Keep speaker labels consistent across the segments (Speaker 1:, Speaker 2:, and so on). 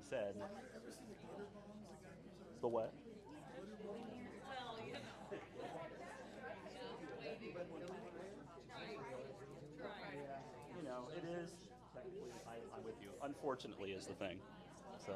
Speaker 1: said, the what? You know, it is. I'm with you. Unfortunately, is the thing. So.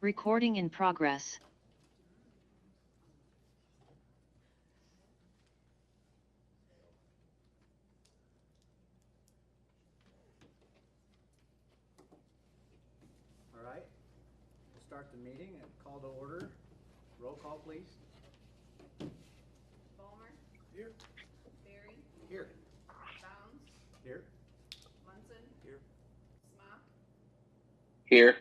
Speaker 2: Recording in progress.
Speaker 3: All right, we'll start the meeting and call to order. Roll call, please.
Speaker 4: Ballmer.
Speaker 3: Here.
Speaker 4: Berry.
Speaker 3: Here.
Speaker 4: Bounds.
Speaker 3: Here.
Speaker 4: Munson.
Speaker 1: Here.
Speaker 4: Smock.
Speaker 5: Here.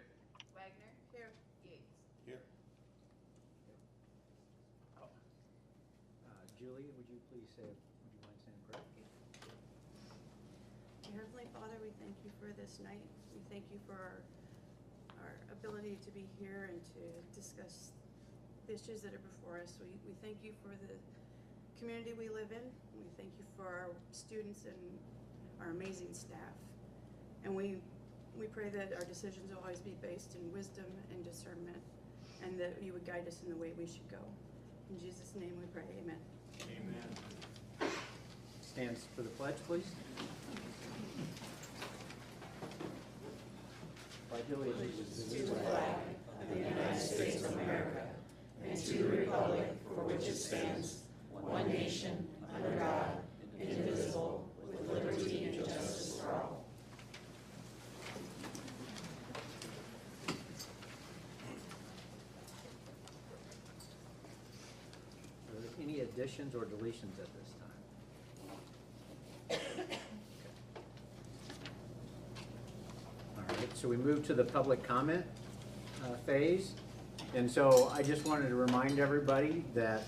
Speaker 4: Wagner. Here. Yates.
Speaker 1: Here.
Speaker 3: Julie, would you please say, would you mind saying a prayer?
Speaker 6: Dear Heavenly Father, we thank you for this night. We thank you for our ability to be here and to discuss the issues that are before us. We thank you for the community we live in. We thank you for our students and our amazing staff. And we pray that our decisions will always be based in wisdom and discernment, and that you would guide us in the way we should go. In Jesus' name we pray, amen.
Speaker 3: Amen. Stands for the pledge, please.
Speaker 7: Pledge allegiance to the flag of the United States of America and to the republic for which it stands, one nation, under God, indivisible, with liberty and justice for all.
Speaker 3: Are there any additions or deletions at this time? All right, so we move to the public comment phase. And so I just wanted to remind everybody that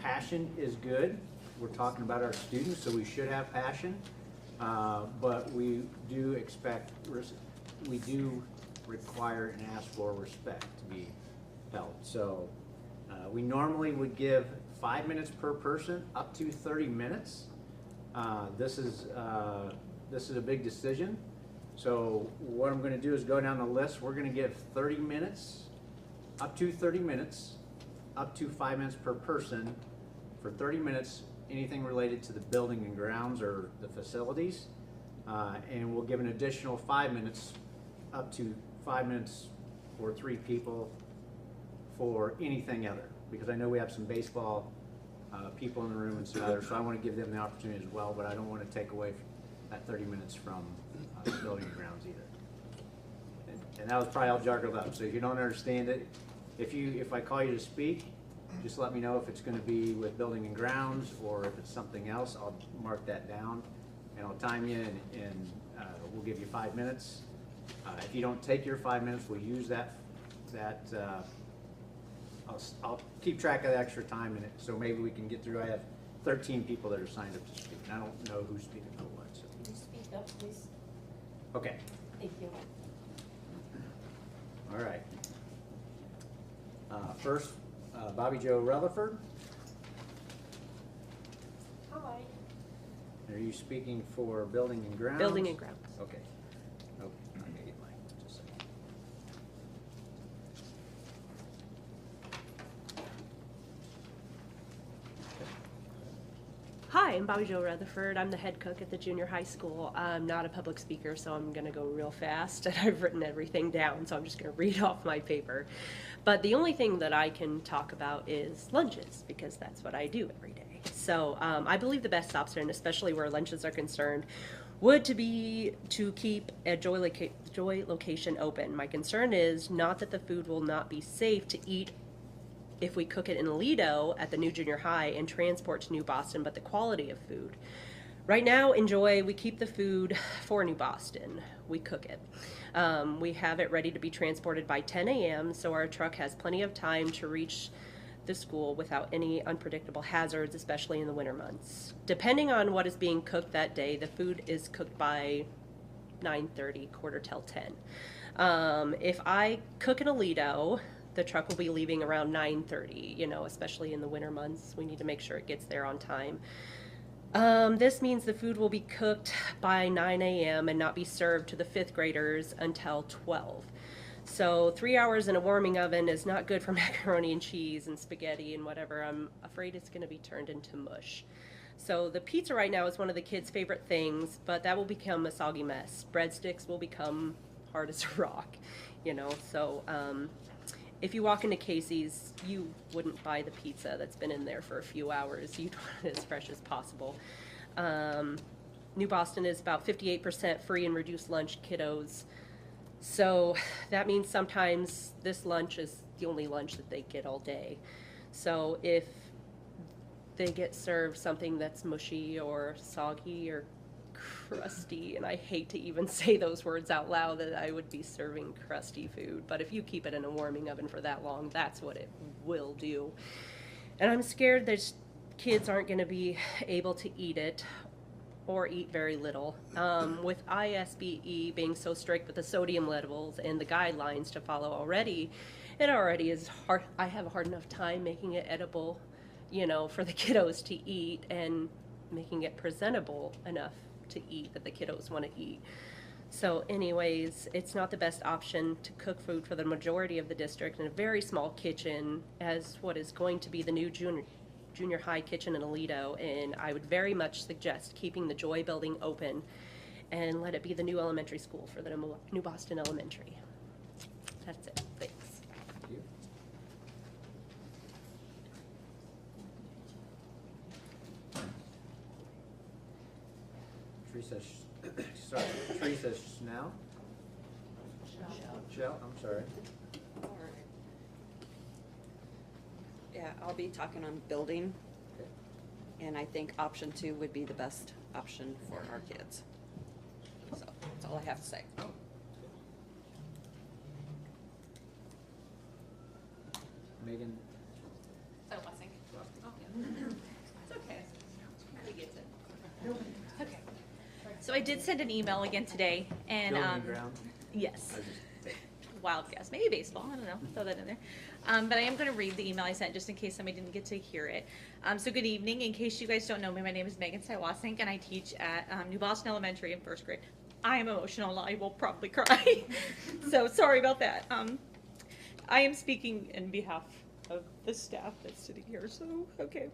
Speaker 3: passion is good. We're talking about our students, so we should have passion. But we do require and ask for respect to be held. So we normally would give 5 minutes per person, up to 30 minutes. This is a big decision. So what I'm going to do is go down the list. We're going to give 30 minutes, up to 30 minutes, up to 5 minutes per person. For 30 minutes, anything related to the building and grounds or the facilities. And we'll give an additional 5 minutes, up to 5 minutes for 3 people for anything other. Because I know we have some baseball people in the room and some others, so I want to give them the opportunity as well, but I don't want to take away at 30 minutes from the building and grounds either. And that was probably all juggled up, so if you don't understand it, if I call you to speak, just let me know if it's gonna be with building and grounds, or if it's something else, I'll mark that down, and I'll time you, and we'll give you 5 minutes. If you don't take your 5 minutes, we'll use that, I'll keep track of the extra time in it, so maybe we can get through. I have 13 people that are signed up to speak, and I don't know who's speaking for what, so.
Speaker 7: Can you speak up, please?
Speaker 3: Okay,
Speaker 7: Thank you.
Speaker 3: all right. First, Bobby Joe Rutherford.
Speaker 8: Hi.
Speaker 3: Are you speaking for building and grounds?
Speaker 8: Building and grounds.
Speaker 3: Okay. Oh, I may get mine, just a second.
Speaker 8: Hi, I'm Bobby Jo Rutherford. I'm the head cook at the junior high school. I'm not a public speaker, so I'm going to go real fast, and I've written everything down, so I'm just going to read off my paper. But the only thing that I can talk about is lunches, because that's what I do every day. So I believe the best option, especially where lunches are concerned, would to be to keep a Joy location open. My concern is not that the food will not be safe to eat if we cook it in Lido at the new junior high and transport to New Boston, but the quality of food. Right now, in Joy, we keep the food for New Boston. We cook it. We have it ready to be transported by 10 a.m., so our truck has plenty of time to reach the school without any unpredictable hazards, especially in the winter months. Depending on what is being cooked that day, the food is cooked by 9:30, quarter till 10. If I cook in a Lido, the truck will be leaving around 9:30, especially in the winter months. We need to make sure it gets there on time. This means the food will be cooked by 9 a.m. and not be served to the 5th graders until 12. So 3 hours in a warming oven is not good for macaroni and cheese and spaghetti and whatever. I'm afraid it's going to be turned into mush. So the pizza right now is one of the kids' favorite things, but that will become a soggy mess. Breadsticks will become hard as a rock, so if you walk into Casey's, you wouldn't buy the pizza that's been in there for a few hours. You'd want it as fresh as possible. New Boston is about 58% free and reduced lunch kiddos. So that means sometimes this lunch is the only lunch that they get all day. So if they get served something that's mushy or soggy or crusty, and I hate to even say those words out loud, that I would be serving crusty food, but if you keep it in a warming oven for that long, that's what it will do. And I'm scared that kids aren't going to be able to eat it or eat very little. With ISBE being so strict with the sodium levels and the guidelines to follow already, it already is hard. I have a hard enough time making it edible, for the kiddos to eat and making it presentable enough to eat that the kiddos want to eat. So anyways, it's not the best option to cook food for the majority of the district in a very small kitchen as what is going to be the new junior high kitchen in Aledo, and I would very much suggest keeping the Joy building open and let it be the new elementary school for the New Boston Elementary. That's it. Thanks.
Speaker 3: Thank you. Teresa Schnell? Shell, I'm sorry.
Speaker 9: Yeah, I'll be talking on building,
Speaker 3: Okay.
Speaker 9: and I think option 2 would be the best option for our kids. So that's all I have to say.
Speaker 3: Megan?
Speaker 4: So blessing. It's okay. We get it.
Speaker 10: Okay. So I did send an email again today, and
Speaker 3: Building and grounds?
Speaker 10: yes,
Speaker 3: I was just-
Speaker 10: wild guess, maybe baseball. I don't know. Throw that in there. But I am going to read the email I sent just in case somebody didn't get to hear it. So good evening. In case you guys don't know me, my name is Megan Sywasink, and I teach at New Boston Elementary in 1st grade. I am emotional. I will probably cry. So sorry about that. I am speaking in behalf of the staff that's sitting here. So okay.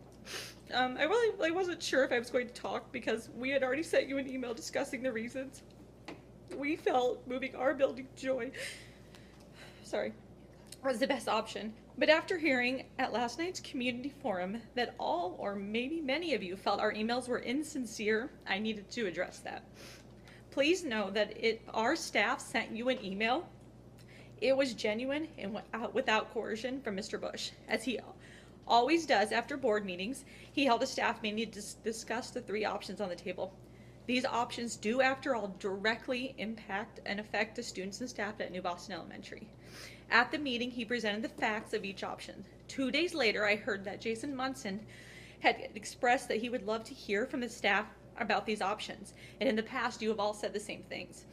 Speaker 10: I wasn't sure if I was going to talk because we had already sent you an email discussing the reasons we felt moving our building, Joy, was the best option. But after hearing at last night's community forum that all or maybe many of you felt our emails were insincere, I needed to address that. Please know that our staff sent you an email. It was genuine and without coercion from Mr. Bush, as he always does after board meetings. He held a staff meeting to discuss the 3 options on the table. These options do, after all, directly impact and affect the students and staff at New Boston Elementary. At the meeting, he presented the facts of each option. 2 days later, I heard that Jason Munson had expressed that he would love to hear from the staff about these options. And in the past, you have all said the same things.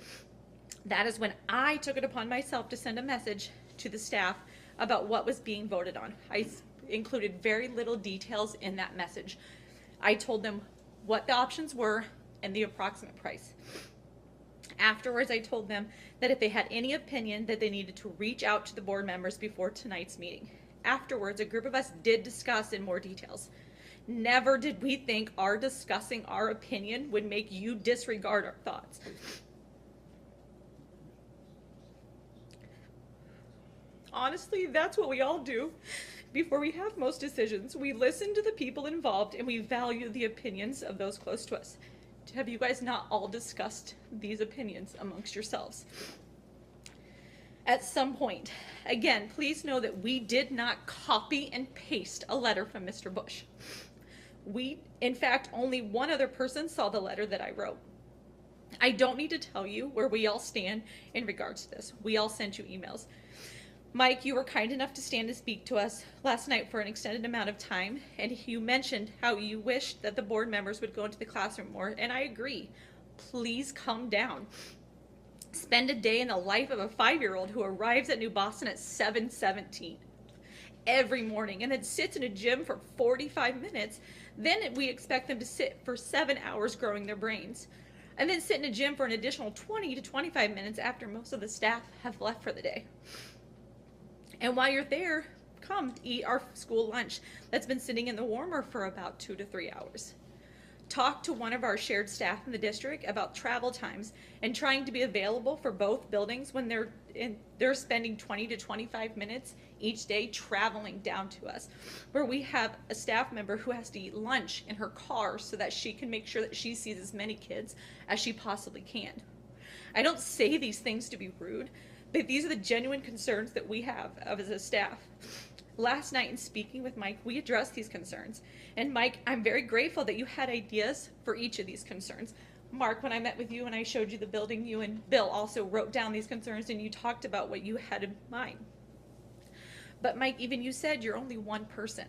Speaker 10: That is when I took it upon myself to send a message to the staff about what was being voted on. I included very little details in that message. I told them what the options were and the approximate price. Afterwards, I told them that if they had any opinion, that they needed to reach out to the board members before tonight's meeting. Afterwards, a group of us did discuss in more details. Never did we think our discussing our opinion would make you disregard our thoughts. Honestly, that's what we all do. Before we have most decisions, we listen to the people involved and we value the opinions of those close to us. Have you guys not all discussed these opinions amongst yourselves? At some point, again, please know that we did not copy and paste a letter from Mr. Bush. In fact, only one other person saw the letter that I wrote. I don't need to tell you where we all stand in regards to this. We all sent you emails. Mike, you were kind enough to stand and speak to us last night for an extended amount of time, and you mentioned how you wished that the board members would go into the classroom more, and I agree. Please calm down. Spend a day in the life of a 5-year-old who arrives at New Boston at 7:17 every morning and then sits in a gym for 45 minutes. Then we expect them to sit for 7 hours growing their brains, and then sit in a gym for an additional 20 to 25 minutes after most of the staff have left for the day. And while you're there, come eat our school lunch that's been sitting in the warmer for about 2 to 3 hours. Talk to one of our shared staff in the district about travel times and trying to be available for both buildings when they're spending 20 to 25 minutes each day traveling down to us, where we have a staff member who has to eat lunch in her car so that she can make sure that she sees as many kids as she possibly can. I don't say these things to be rude, but these are the genuine concerns that we have as a staff. Last night in speaking with Mike, we addressed these concerns. And Mike, I'm very grateful that you had ideas for each of these concerns. Mark, when I met with you and I showed you the building, you and Bill also wrote down these concerns and you talked about what you had in mind. But Mike, even you said you're only one person.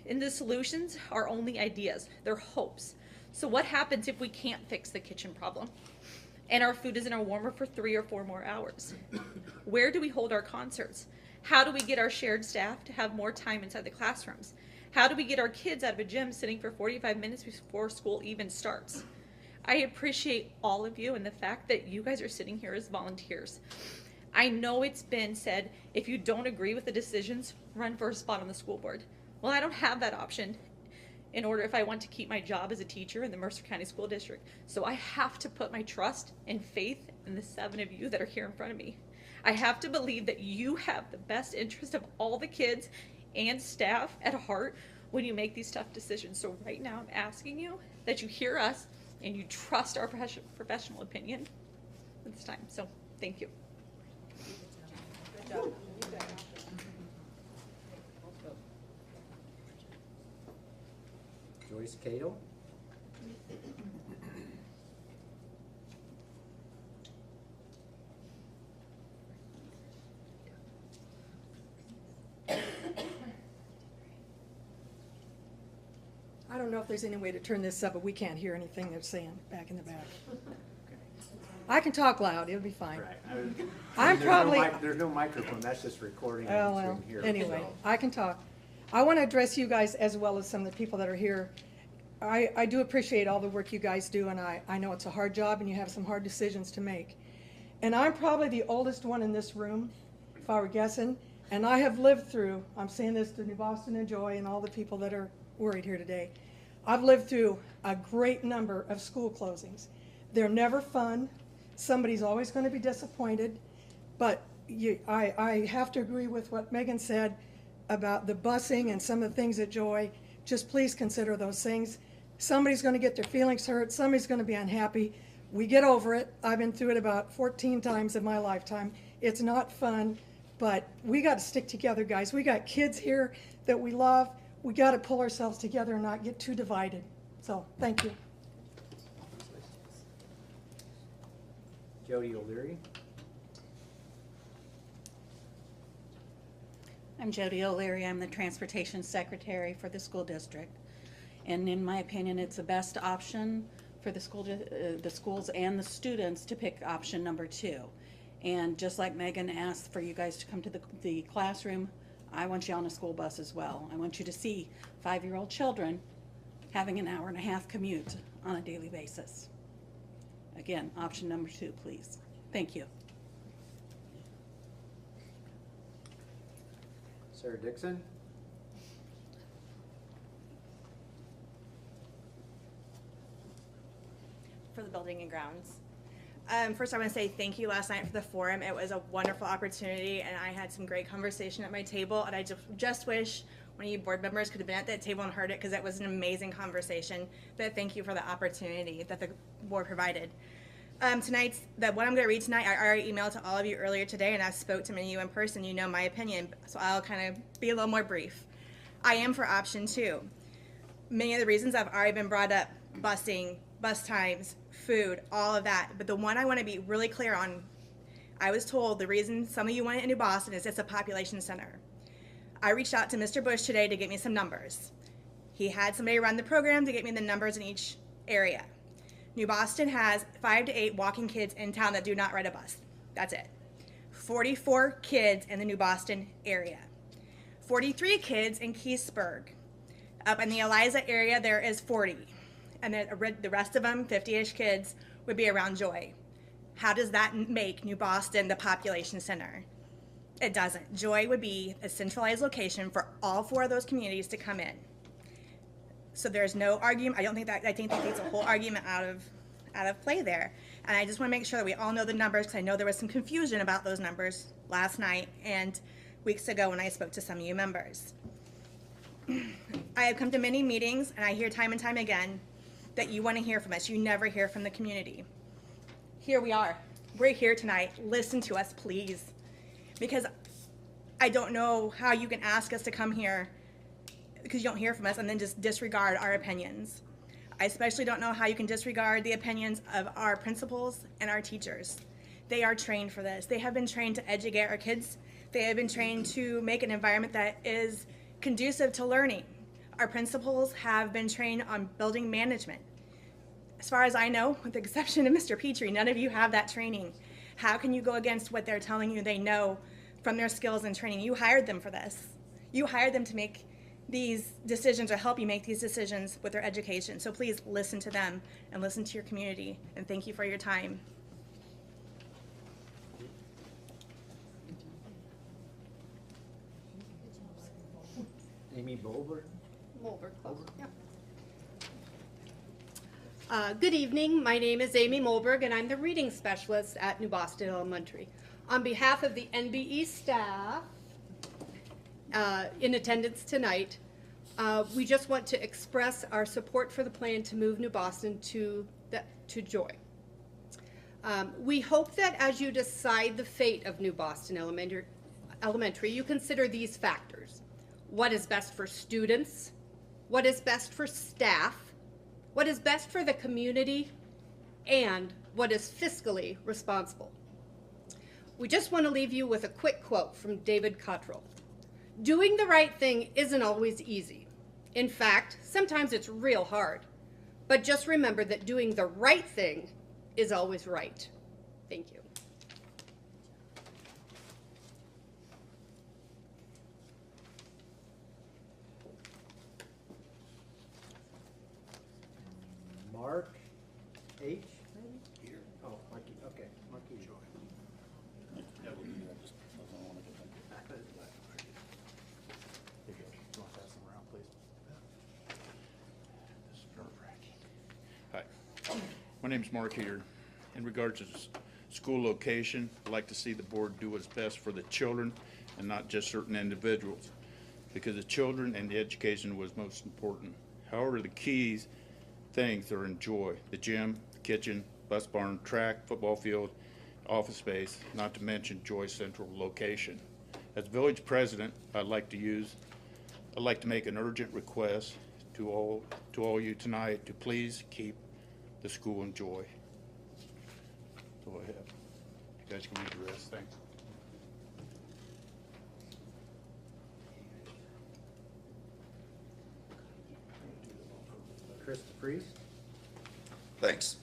Speaker 10: And the solutions are only ideas, they're hopes. So what happens if we can't fix the kitchen problem? And our food is in a warmer for 3 or 4 more hours? Where do we hold our concerts? How do we get our shared staff to have more time inside the classrooms? How do we get our kids out of a gym sitting for 45 minutes before school even starts? I appreciate all of you and the fact that you guys are sitting here as volunteers. I know it's been said, if you don't agree with the decisions, run for a spot on the school board. Well, I don't have that option in order if I want to keep my job as a teacher in the Mercer County School District. So I have to put my trust and faith in the 7 of you that are here in front of me. I have to believe that you have the best interest of all the kids and staff at heart when you make these tough decisions. So right now I'm asking you that you hear us and you trust our professional opinion at this time. So thank you.
Speaker 6: Good job.
Speaker 3: Joyce Cato.
Speaker 11: I don't know if there's any way to turn this up, but we can't hear anything they're saying back in the back. I can talk loud, it'll be fine.
Speaker 3: Right.
Speaker 11: I'm probably.
Speaker 3: There's no microphone, that's just recording.
Speaker 11: Oh, well, anyway, I can talk. I want to address you guys as well as some of the people that are here. I do appreciate all the work you guys do, and I know it's a hard job and you have some hard decisions to make. And I'm probably the oldest one in this room, if I were guessing, and I have lived through, I'm saying this to New Boston and Joy and all the people that are worried here today. I've lived through a great number of school closings. They're never fun. Somebody's always going to be disappointed, but I have to agree with what Megan said about the busing and some of the things at Joy. Just please consider those things. Somebody's going to get their feelings hurt. Somebody's going to be unhappy. We get over it. I've been through it about 14 times in my lifetime. It's not fun, but we got to stick together, guys. We got kids here that we love. We got to pull ourselves together and not get too divided. So, thank you.
Speaker 3: Jody O'Leary.
Speaker 12: I'm Jody O'Leary. I'm the Transportation Secretary for the school district. And in my opinion, it's the best option for the schools and the students to pick option number 2. And just like Megan asked for you guys to come to the classroom, I want you on a school bus as well. I want you to see 5-year-old children having an hour and a half commute on a daily basis. Again, option number 2, please. Thank you.
Speaker 3: Sarah Dixon.
Speaker 13: For the building and grounds. First, I want to say thank you last night for the forum. It was a wonderful opportunity, and I had some great conversation at my table, and I just wish one of you board members could have been at that table and heard it, because it was an amazing conversation. But thank you for the opportunity that the board provided. What I'm going to read tonight, I already emailed to all of you earlier today, and I spoke to many of you in person. You know my opinion, so I'll kind of be a little more brief. I am for option 2. Many of the reasons have already been brought up: busing, bus times, food, all of that. But the one I want to be really clear on, I was told the reason some of you want it in New Boston is it's a population center. I reached out to Mr. Bush today to get me some numbers. He had somebody run the program to get me the numbers in each area. New Boston has 5 to 8 walking kids in town that do not ride a bus. That's it. 44 kids in the New Boston area. 43 kids in Keithsburg. Up in the Ihsa area, there is 40. And then the rest of them, 50-ish kids, would be around Joy. How does that make New Boston the population center? It doesn't. Joy would be a centralized location for all 4 of those communities to come in. So there's no argument. I think that takes a whole argument out of play there. And I just want to make sure that we all know the numbers, because I know there was some confusion about those numbers last night and weeks ago when I spoke to some of you members. I have come to many meetings, and I hear time and time again that you want to hear from us. You never hear from the community. Here we are. We're here tonight. Listen to us, please. Because I don't know how you can ask us to come here because you don't hear from us and then just disregard our opinions. I especially don't know how you can disregard the opinions of our principals and our teachers. They are trained for this. They have been trained to educate our kids. They have been trained to make an environment that is conducive to learning. Our principals have been trained on building management. As far as I know, with the exception of Mr. Petrie, none of you have that training. How can you go against what they're telling you they know from their skills and training? You hired them for this. You hired them to make these decisions or help you make these decisions with their education. So please listen to them and listen to your community. And thank you for your time.
Speaker 3: Amy Bolber.
Speaker 14: Good evening. My name is Amy Molberg, and I'm the reading specialist at New Boston Elementary. On behalf of the NBE staff in attendance tonight, we just want to express our support for the plan to move New Boston to Joy. We hope that as you decide the fate of New Boston Elementary, you consider these factors: what is best for students, what is best for staff, what is best for the community, and what is fiscally responsible. We just want to leave you with a quick quote from David Cottrell. Doing the right thing isn't always easy. In fact, sometimes it's real hard. But just remember that doing the right thing is always right. Thank you.
Speaker 3: Mark H. Here. Oh, Marky. Okay, Marky.
Speaker 15: Hi, my name is Mark Heater. In regards to school location. I'd like to see the board do what's best for the children and not just certain individuals, because the children and the education was most important. However, the keys things are enjoy: the gym, kitchen, bus barn, track, football field, office space, not to mention Joy Central location. As village president, I'd like to make an urgent request to all you tonight to please keep the school in Joy. Go ahead. You guys can read the rest. Thanks.
Speaker 3: Chris DeFries.
Speaker 16: Thanks.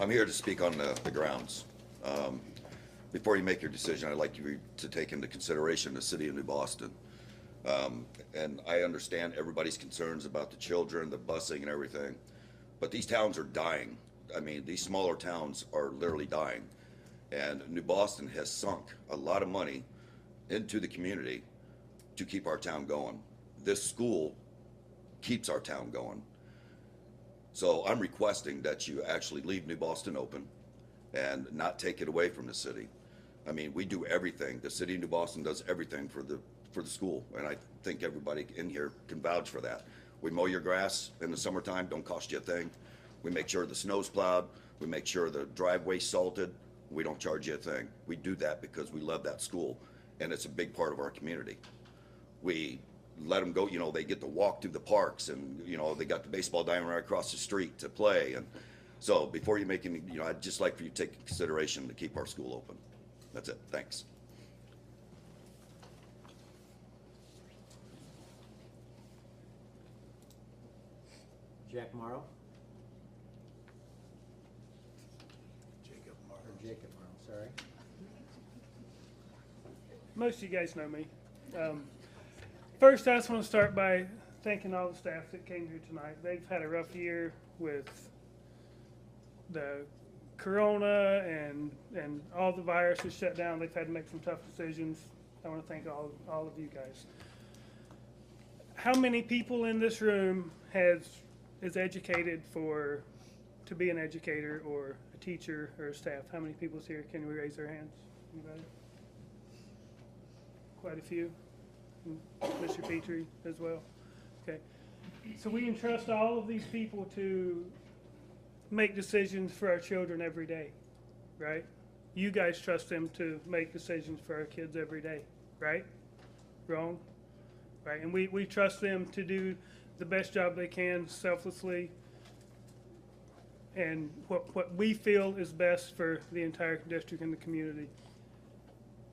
Speaker 16: I'm here to speak on the grounds. Before you make your decision, I'd like you to take into consideration the city of New Boston. And I understand everybody's concerns about the children, the busing and everything, but these towns are dying. I mean, these smaller towns are literally dying. And New Boston has sunk a lot of money into the community to keep our town going. This school keeps our town going. So I'm requesting that you actually leave New Boston open and not take it away from the city. I mean, we do everything. The city of New Boston does everything for the school, and I think everybody in here can vouch for that. We mow your grass in the summertime, don't cost you a thing. We make sure the snow's plowed. We make sure the driveway's salted. We don't charge you a thing. We do that because we love that school, and it's a big part of our community. We let them go, you know, they get to walk through the parks, and, you know, they got the baseball diamond right across the street to play. And so before you make any, you know, I'd just like for you to take into consideration to keep our school open. That's it. Thanks.
Speaker 3: Jack Morrow.
Speaker 17: Jacob Morrow.
Speaker 3: Or Jacob Morrow, sorry.
Speaker 17: Most of you guys know me. First, I just want to start by thanking all the staff that came here tonight. They've had a rough year with the corona and all the viruses shut down. They've had to make some tough decisions. I want to thank all of you guys. How many people in this room is educated to be an educator or a teacher or a staff? How many people's here? Can we raise their hands? Anybody? Quite a few. Mr. Petrie as well. Okay. So we entrust all of these people to make decisions for our children every day, right? You guys trust them to make decisions for our kids every day, right? Wrong? Right? And we trust them to do the best job they can selflessly and what we feel is best for the entire district and the community.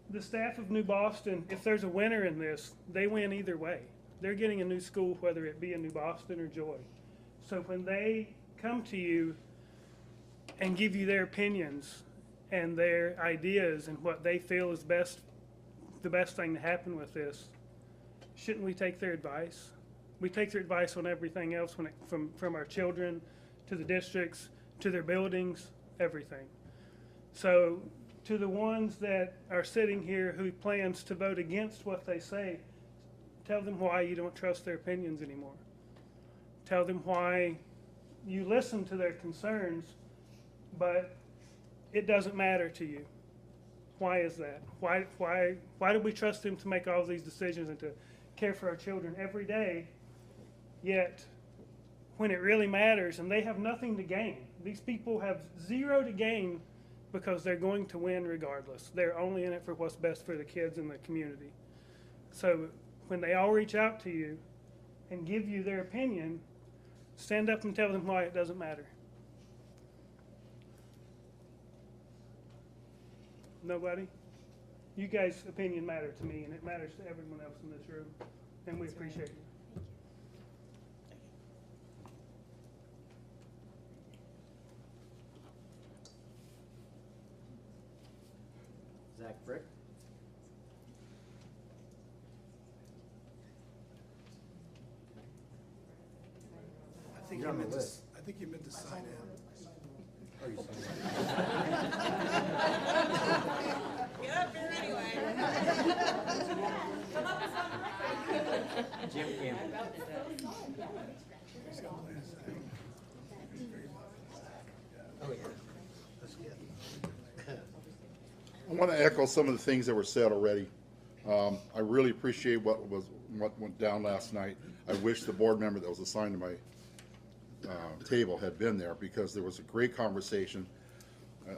Speaker 17: The staff of New Boston, if there's a winner in this, they win either way. They're getting a new school, whether it be in New Boston or Joy. So when they come to you and give you their opinions and their ideas and what they feel is best, the best thing to happen with this, shouldn't we take their advice? We take their advice on everything else, from our children to the districts to their buildings, everything. So to the ones that are sitting here who plans to vote against what they say, tell them why you don't trust their opinions anymore. Tell them why you listen to their concerns, but it doesn't matter to you. Why is that? Why do we trust them to make all these decisions and to care for our children every day, yet when it really matters and they have nothing to gain? These people have zero to gain because they're going to win regardless. They're only in it for what's best for the kids in the community. So when they all reach out to you and give you their opinion, stand up and tell them why it doesn't matter. Nobody? You guys' opinion matters to me, and it matters to everyone else in this room, and we appreciate you.
Speaker 3: Zach Brick.
Speaker 17: I think you meant to sign in.
Speaker 3: Oh, you signed
Speaker 4: Get up here anyway. Come up with something.
Speaker 3: Jim Campbell.
Speaker 17: Oh, yeah. That's good.
Speaker 18: I want to echo some of the things that were said already. I really appreciate what went down last night. I wish the board member that was assigned to my table had been there, because there was a great conversation.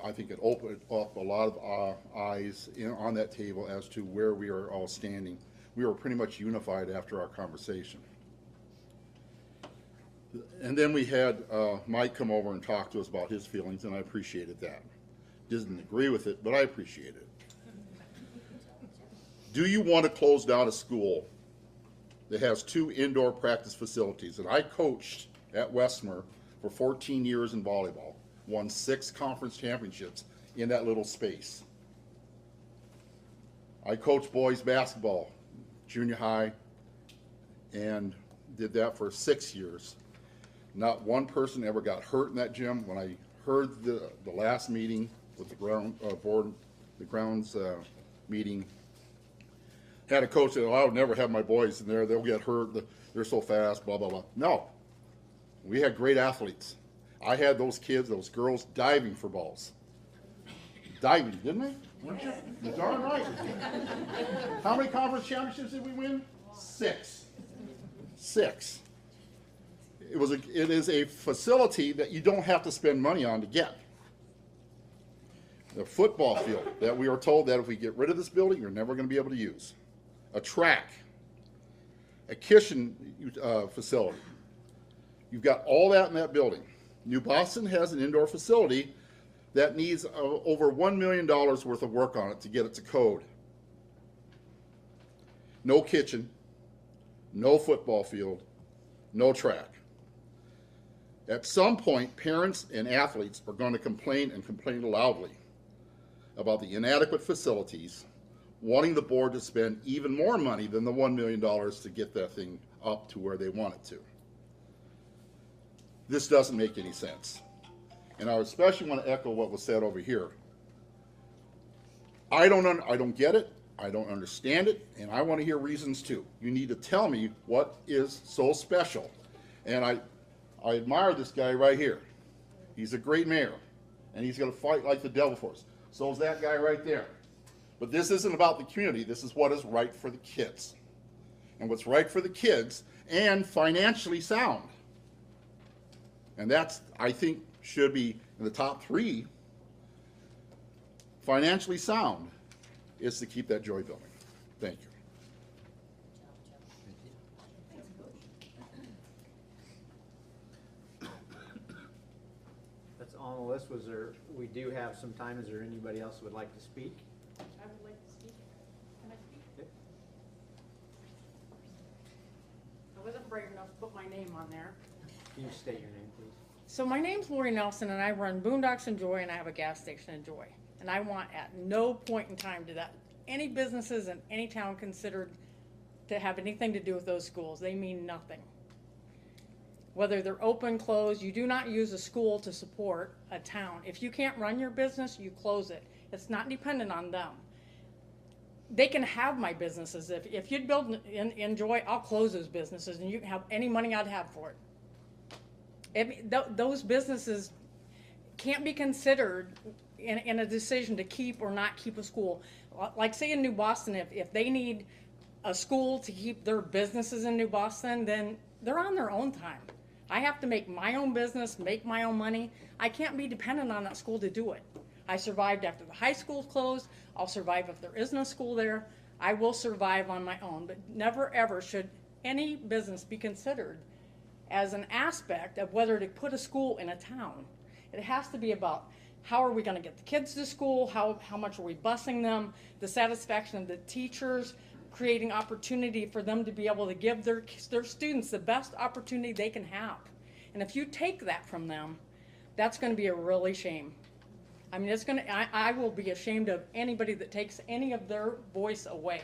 Speaker 18: I think it opened up a lot of eyes on that table as to where we are all standing. We were pretty much unified after our conversation. And then we had Mike come over and talk to us about his feelings, and I appreciated that. Didn't agree with it, but I appreciate it. Do you want to close down a school that has 2 indoor practice facilities? And I coached at Westmer for 14 years in volleyball, won 6 conference championships in that little space. I coached boys basketball, junior high, and did that for 6 years. Not one person ever got hurt in that gym. When I heard the last meeting with the grounds meeting, had a coach that, I would never have my boys in there. They'll get hurt. They're so fast, blah, blah, blah. No. We had great athletes. I had those kids, those girls, diving for balls. Diving, didn't they? Weren't you? You're darn right. How many conference championships did we win? 6. 6. It is a facility that you don't have to spend money on to get. The football field that we are told that if we get rid of this building, you're never going to be able to use. A track, a kitchen facility. You've got all that in that building. New Boston has an indoor facility that needs over $1 million worth of work on it to get it to code. No kitchen, no football field, no track. At some point, parents and athletes are going to complain, and complain loudly, about the inadequate facilities, wanting the board to spend even more money than the $1 million to get that thing up to where they want it to. This doesn't make any sense. And I especially want to echo what was said over here. I don't get it, I don't understand it, and I want to hear reasons too. You need to tell me what is so special. And I admire this guy right here. He's a great mayor, and he's going to fight like the devil for us. So is that guy right there. But this isn't about the community. This is what is right for the kids. And what's right for the kids, and financially sound. And that's, I think, should be in the top 3. Financially sound is to keep that Joy building. Thank you.
Speaker 3: That's on the list. We do have some time. Is there anybody else who would like to speak?
Speaker 19: I would like to speak. Can I speak?
Speaker 3: Yep.
Speaker 19: I wasn't brave enough to put my name on there.
Speaker 3: Can you state your name, please?
Speaker 19: So my name's Lori Nelson, and I run Boondocks in Joy, and I have a gas station in Joy. And I want at no point in time to any businesses in any town considered to have anything to do with those schools. They mean nothing. Whether they're open, closed, you do not use a school to support a town. If you can't run your business, you close it. It's not dependent on them. They can have my businesses. If you'd build in Joy, I'll close those businesses, and you can have any money I'd have for it. Those businesses can't be considered in a decision to keep or not keep a school. Like say in New Boston, if they need a school to keep their businesses in New Boston, then they're on their own time. I have to make my own business, make my own money. I can't be dependent on that school to do it. I survived after the high school closed. I'll survive if there isn't a school there. I will survive on my own, but never ever should any business be considered as an aspect of whether to put a school in a town. It has to be about how are we going to get the kids to school, how much are we busing them, the satisfaction of the teachers, creating opportunity for them to be able to give their students the best opportunity they can have. And if you take that from them, that's going to be a really shame. I mean, I will be ashamed of anybody that takes any of their voice away,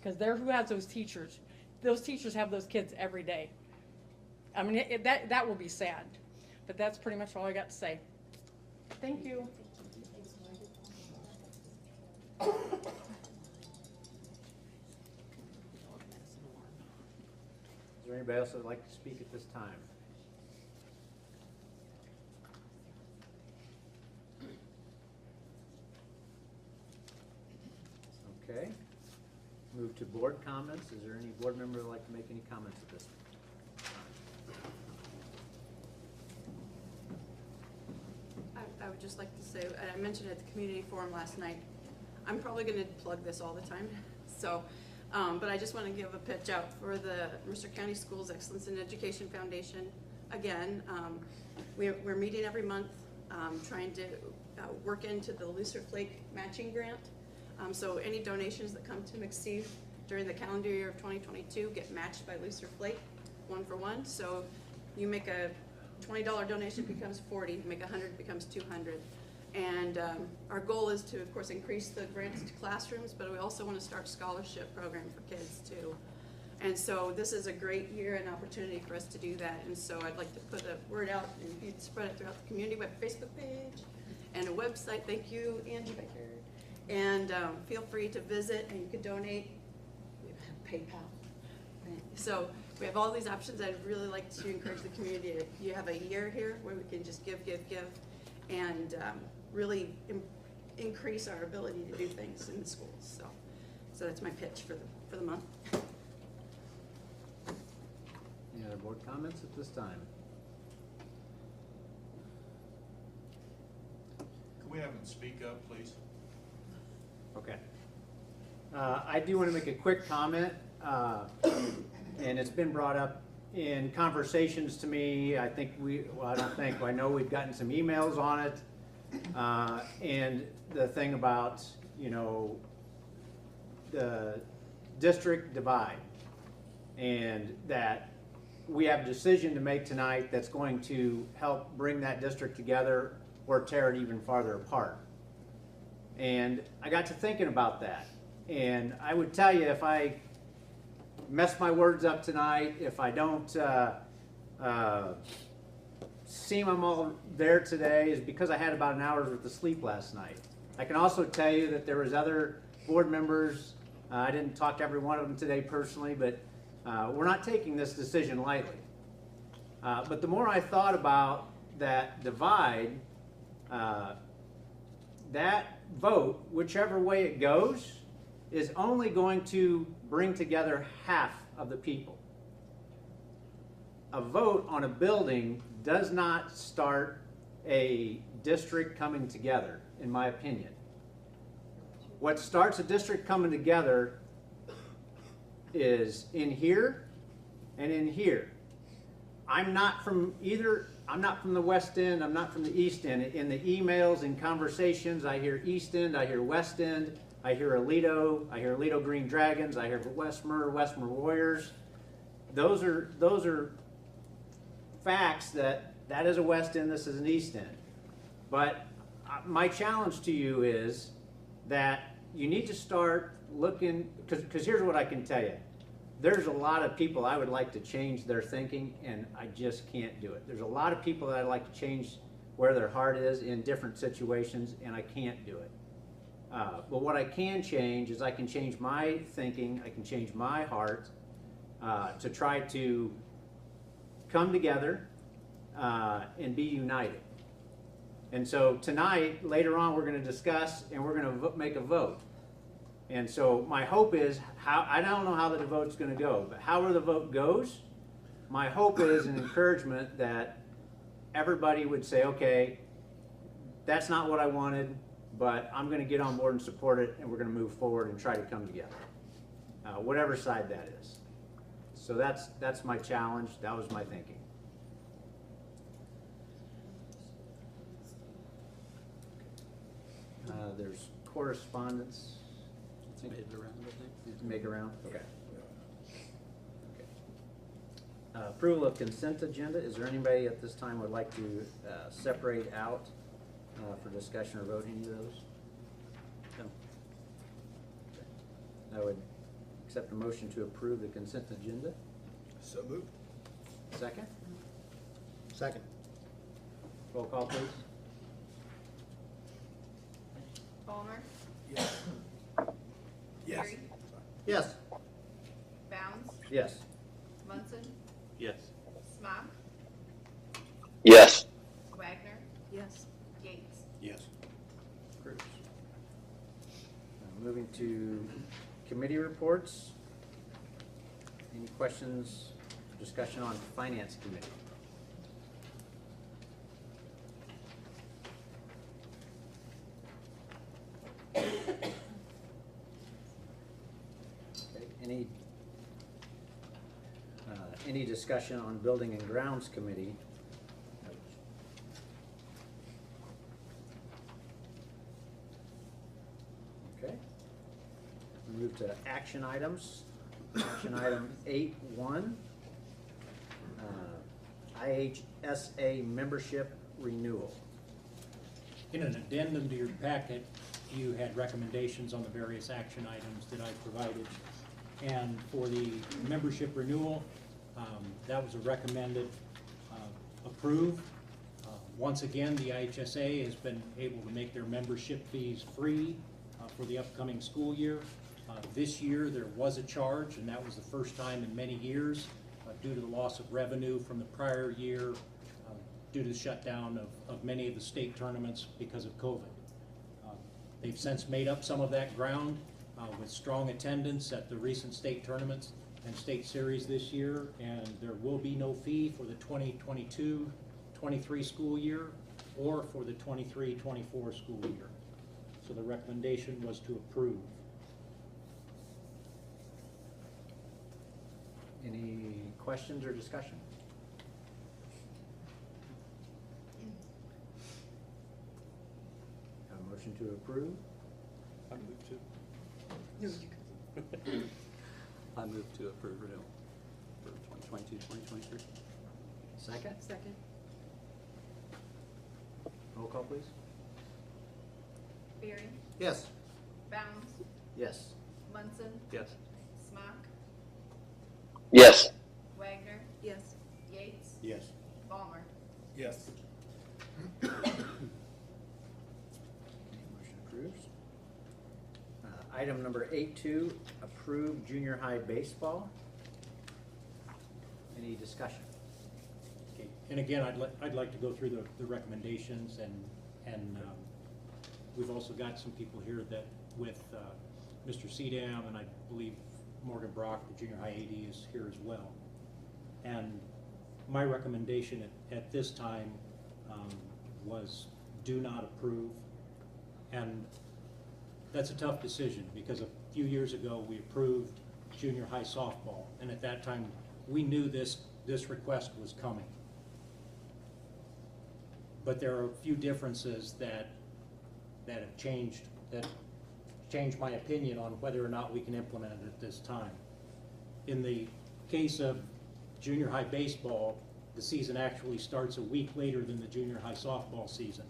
Speaker 19: because they're who has those teachers. Those teachers have those kids every day. I mean, that will be sad. But that's pretty much all I got to say. Thank you.
Speaker 3: Is there anybody else that would like to speak at this time? move to board comments. Is there any board member who would like to make any comments at this time?
Speaker 6: I would just like to say, and I mentioned at the community forum last night, I'm probably going to plug this all the time. So, but I just want to give a pitch out for the Mercer County Schools Excellence in Education Foundation. Again, we're meeting every month, trying to work into the Looser Flake matching grant. So any donations that come to McSteve during the calendar year of 2022 get matched by Looser Flake, 1 for 1. So you make a $20 donation becomes 40, you make 100 becomes 200. And our goal is to, of course, increase the grants to classrooms, but we also want to start a scholarship program for kids too. And so this is a great year and opportunity for us to do that. And so I'd like to put a word out and you'd spread it throughout the community web Facebook page and a website. Thank you, Angie back there. And feel free to visit and you can donate. We have PayPal. So we have all these options. I'd really like to encourage the community. You have a year here where we can just give, and really increase our ability to do things in the schools. So that's my pitch for the month.
Speaker 3: Any other board comments at this time?
Speaker 15: Can we have them speak up, please?
Speaker 3: Okay. I do want to make a quick comment, and it's been brought up in conversations to me. I know we've gotten some emails on it, and the thing about, the district divide, and that we have a decision to make tonight that's going to help bring that district together or tear it even farther apart. And I got to thinking about that. And I would tell you, if I mess my words up tonight, if I don't seem I'm all there today, is because I had about an hour's worth of sleep last night. I can also tell you that there was other board members, I didn't talk to every one of them today personally, but we're not taking this decision lightly. But the more I thought about that divide, that vote, whichever way it goes, is only going to bring together half of the people. A vote on a building does not start a district coming together, in my opinion. What starts a district coming together is in here and in here. I'm not from the West End, I'm not from the East End. In the emails and conversations, I hear East End, I hear West End, I hear Aledo, I hear Aledo Green Dragons, I hear Westmer Warriors. Those are facts that is a West End, this is an East End. But my challenge to you is that you need to start looking, because here's what I can tell you. There's a lot of people I would like to change their thinking, and I just can't do it. There's a lot of people that I'd like to change where their heart is in different situations, and I can't do it. But what I can change is I can change my thinking, I can change my heart to try to come together and be united. And so tonight, later on, we're going to discuss and we're going to make a vote. And so my hope is, I don't know how the vote's going to go, but however the vote goes, my hope is an encouragement that everybody would say, okay, that's not what I wanted, but I'm going to get on board and support it, and we're going to move forward and try to come together, whatever side that is. So that's my challenge. That was my thinking. There's correspondence.
Speaker 1: Made it around, I think.
Speaker 3: Did you make it around? Okay. Approval of consent agenda. Is there anybody at this time would like to separate out for discussion or vote any of those? No. Okay. I would accept a motion to approve the consent agenda.
Speaker 20: So moved.
Speaker 3: Second?
Speaker 20: Second.
Speaker 3: Roll call, please.
Speaker 4: Ballmer?
Speaker 20: Yes. Yes.
Speaker 4: Gary?
Speaker 3: Yes.
Speaker 4: Bounds?
Speaker 3: Yes.
Speaker 4: Munson?
Speaker 1: Yes.
Speaker 4: Smock?
Speaker 5: Yes.
Speaker 4: Wagner?
Speaker 6: Yes.
Speaker 4: Yates?
Speaker 20: Yes.
Speaker 3: Approved. Moving to committee reports. Any questions, discussion on finance committee? Okay, any discussion on building and grounds committee? Okay. We move to action items. Action item 8.1, IHSA membership renewal.
Speaker 21: In an addendum to your packet, you had recommendations on the various action items that I provided. And for the membership renewal, that was a recommended approve. Once again, the IHSA has been able to make their membership fees free for the upcoming school year. This year, there was a charge, and that was the first time in many years due to the loss of revenue from the prior year due to the shutdown of many of the state tournaments because of COVID. They've since made up some of that ground with strong attendance at the recent state tournaments and state series this year, and there will be no fee for the 2022-23 school year or for the 23-24 school year. So the recommendation was to approve.
Speaker 3: Any questions or discussion? Have a motion to approve?
Speaker 1: I move to. I move to approve renewal for 2022-2023.
Speaker 3: Second?
Speaker 6: Second.
Speaker 3: Roll call, please.
Speaker 4: Barry,
Speaker 3: Yes.
Speaker 4: Bounds,
Speaker 3: Yes.
Speaker 4: Munson,
Speaker 1: Yes.
Speaker 4: Smock,
Speaker 5: Yes.
Speaker 4: Wagner,
Speaker 6: Yes.
Speaker 4: Yates,
Speaker 20: Yes.
Speaker 4: Ballmer.
Speaker 20: Yes.
Speaker 3: Motion approves. Item number 8.2, approve junior high baseball. Any discussion?
Speaker 21: Okay. And again, I'd like to go through the recommendations, and we've also got some people here that with Mr. Sedam, and I believe Morgan Brock, the junior high AD, is here as well. And my recommendation at this time was do not approve. And that's a tough decision because a few years ago we approved junior high softball, and at that time we knew this request was coming. But there are a few differences that have changed my opinion on whether or not we can implement it at this time. In the case of junior high baseball, the season actually starts a week later than the junior high softball season.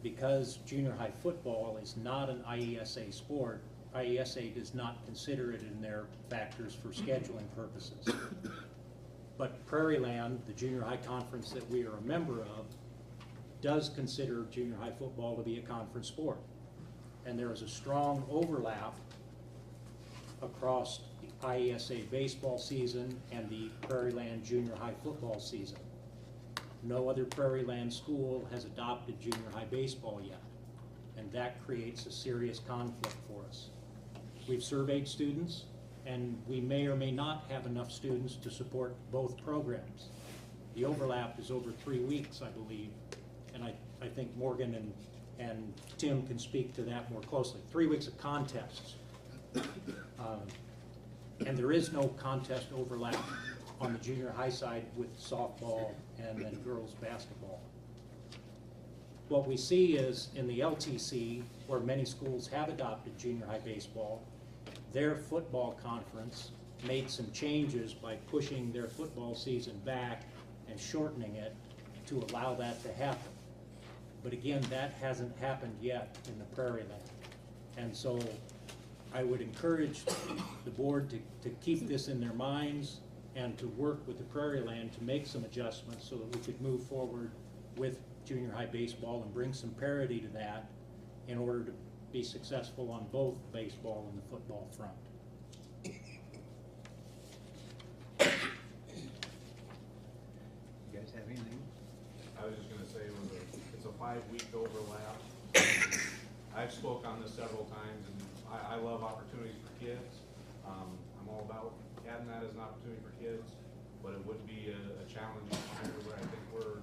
Speaker 21: Because junior high football is not an IESA sport, IESA does not consider it in their factors for scheduling purposes. But Prairie Land, the junior high conference that we are a member of, does consider junior high football to be a conference sport. And there is a strong overlap across the IESA baseball season and the Prairie Land junior high football season. No other Prairie Land school has adopted junior high baseball yet, and that creates a serious conflict for us. We've surveyed students, and we may or may not have enough students to support both programs. The overlap is over 3 weeks, I believe, and I think Morgan and Tim can speak to that more closely. 3 weeks of contests. And there is no contest overlap on the junior high side with softball and then girls basketball. What we see is in the LTC, where many schools have adopted junior high baseball, their football conference made some changes by pushing their football season back and shortening it to allow that to happen. But again, that hasn't happened yet in the Prairie Land. And so I would encourage the board to keep this in their minds and to work with the Prairie Land to make some adjustments so that we could move forward with junior high baseball and bring some parity to that in order to be successful on both the baseball and the football front.
Speaker 3: You guys have anything?
Speaker 22: I was just gonna say it's a 5-week overlap.
Speaker 2: I've spoke on this several times, and I love opportunities for kids. I'm all about adding that as an opportunity for kids, but it would be a challenging year where I think we're